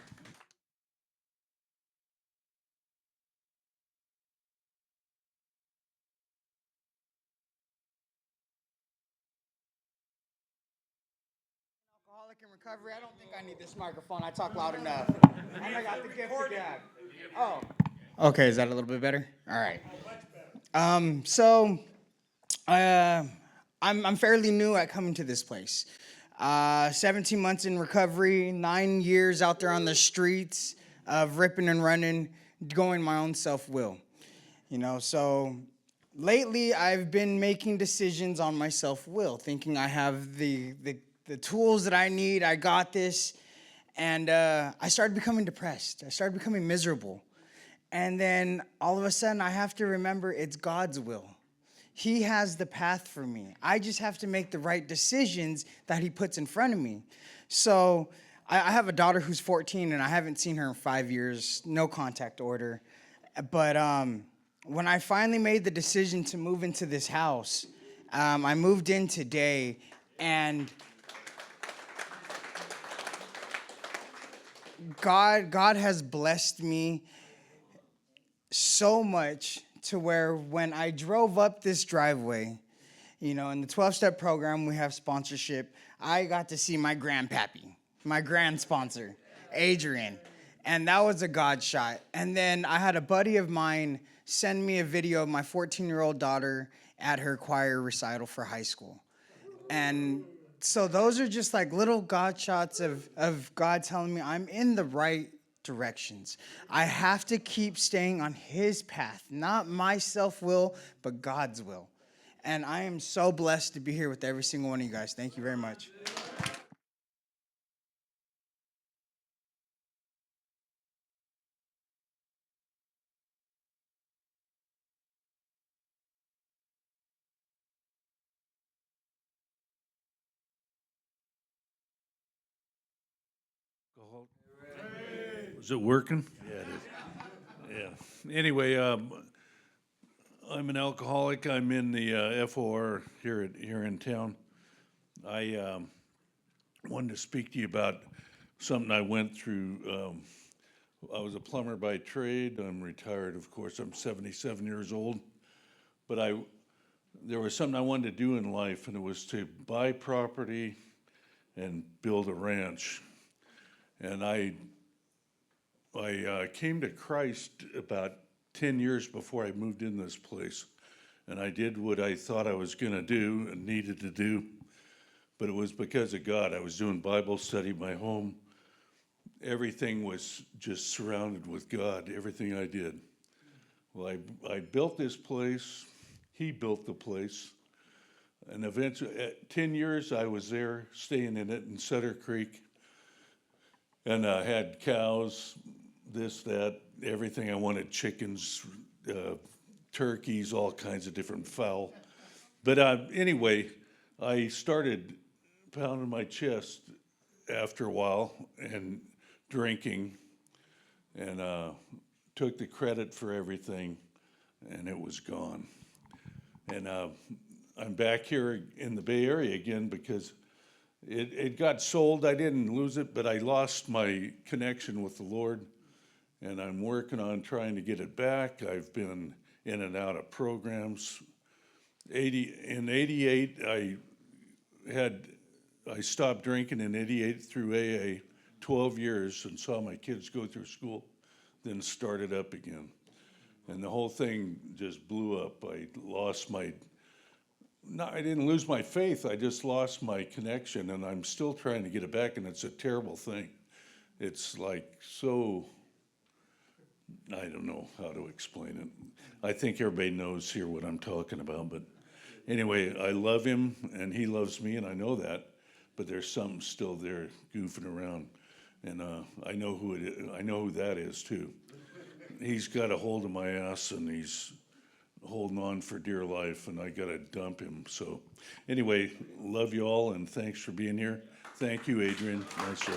S7: Alcoholic in recovery. I don't think I need this microphone. I talk loud enough. And I got the gift of gab. Oh. Okay, is that a little bit better? All right. I'm fairly new at coming to this place. 17 months in recovery, 9 years out there on the streets of ripping and running, going my own self-will. So lately I've been making decisions on my self-will, thinking I have the tools that I need, I got this, and I started becoming depressed. I started becoming miserable. And then all of a sudden I have to remember it's God's will. He has the path for me. I just have to make the right decisions that he puts in front of me. So I have a daughter who's 14, and I haven't seen her in 5 years, no contact order. But when I finally made the decision to move into this house, I moved in today, and God has blessed me so much to where when I drove up this driveway, in the 12-step program, we have sponsorship. I got to see my grandpappy, my grand sponsor, Adrian. And that was a God shot. And then I had a buddy of mine send me a video of my 14-year-old daughter at her choir recital for high school. And so those are just like little God shots of God telling me I'm in the right directions. I have to keep staying on his path, not my self-will, but God's will. And I am so blessed to be here with every single one of you guys. Thank you very much.
S8: Is it working? Yeah, it is. Yeah. Anyway, I'm an alcoholic. I'm in the FOR here in town. I wanted to speak to you about something I went through. I was a plumber by trade. I'm retired, of course. I'm 77 years old. But there was something I wanted to do in life, and it was to buy property and build a ranch. And I came to Christ about 10 years before I moved in this place. And I did what I thought I was going to do and needed to do. But it was because of God. I was doing Bible study in my home. Everything was just surrounded with God, everything I did. Well, I built this place. He built the place. And eventually, at 10 years, I was there, staying in it in Sutter Creek. And I had cows, this, that, everything I wanted, chickens, turkeys, all kinds of different fowl. But anyway, I started pounding my chest after a while and drinking, and took the credit for everything, and it was gone. And I'm back here in the Bay Area again because it got sold. I didn't lose it, but I lost my connection with the Lord, and I'm working on trying to get it back. I've been in and out of programs. In 88, I stopped drinking in 88 through AA, 12 years, and saw my kids go through school, then started up again. And the whole thing just blew up. I didn't lose my faith, I just lost my connection, and I'm still trying to get it back, and it's a terrible thing. It's like so, I don't know how to explain it. I think everybody knows here what I'm talking about, but anyway, I love him, and he loves me, and I know that, but there's something still there goofing around, and I know who it is. I know who that is, too. He's got a hold of my ass, and he's holding on for dear life, and I gotta dump him. So anyway, love you all, and thanks for being here. Thank you, Adrian. Nice job.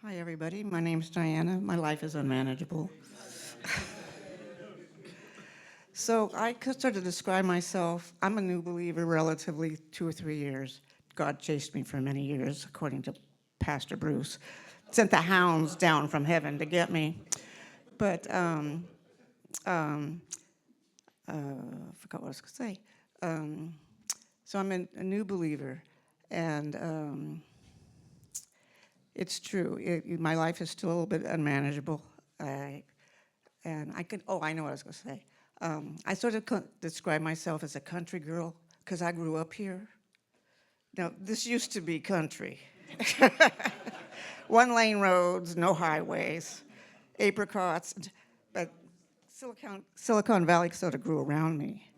S12: Hi, everybody. My name's Diana. My life is unmanageable. So I could sort of describe myself. I'm a new believer, relatively 2 or 3 years. God chased me for many years, according to Pastor Bruce. Sent the hounds down from heaven to get me. But forgot what I was going to say. So I'm a new believer, and it's true. My life is still a little bit unmanageable. I know what I was going to say. I sort of describe myself as a country girl because I grew up here. Now, this used to be country. One-lane roads, no highways, apricots, but Silicon Valley sort of grew around me.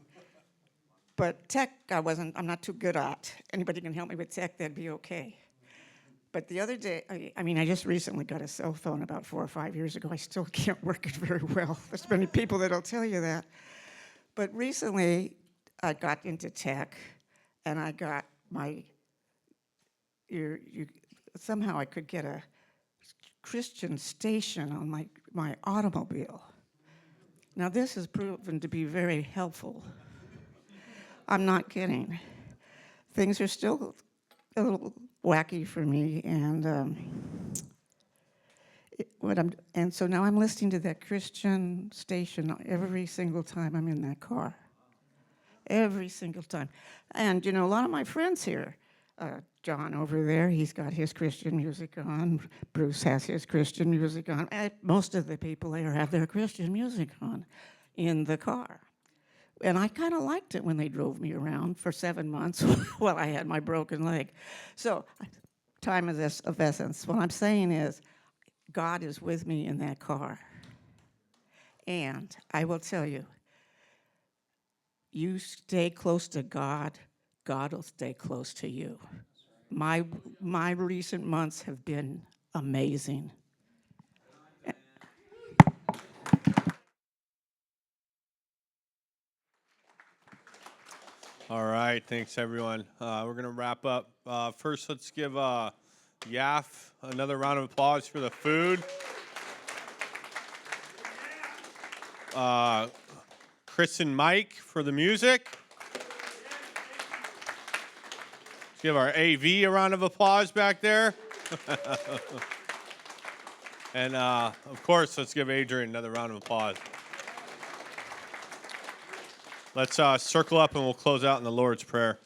S12: But tech, I'm not too good at. Anybody can help me with tech, that'd be okay. But the other day, I just recently got a cell phone about 4 or 5 years ago. I still can't work it very well. There's many people that'll tell you that. But recently, I got into tech, and I got somehow I could get a Christian station on my automobile. Now, this has proven to be very helpful. I'm not kidding. Things are still a little wacky for me, and so now I'm listening to that Christian station every single time I'm in that car. every single time. And, you know, a lot of my friends here, John over there, he's got his Christian music on. Bruce has his Christian music on. Most of the people there have their Christian music on in the car. And I kind of liked it when they drove me around for 7 months while I had my broken leg. So, time of essence. What I'm saying is, God is with me in that car. And I will tell you, you stay close to God, God will stay close to you. My recent months have been amazing.
S4: All right, thanks everyone. We're gonna wrap up. First, let's give Yaf another round of applause for the food. Chris and Mike for the music. Let's give our AV a round of applause back there. And of course, let's give Adrian another round of applause. Let's circle up and we'll close out in the Lord's Prayer.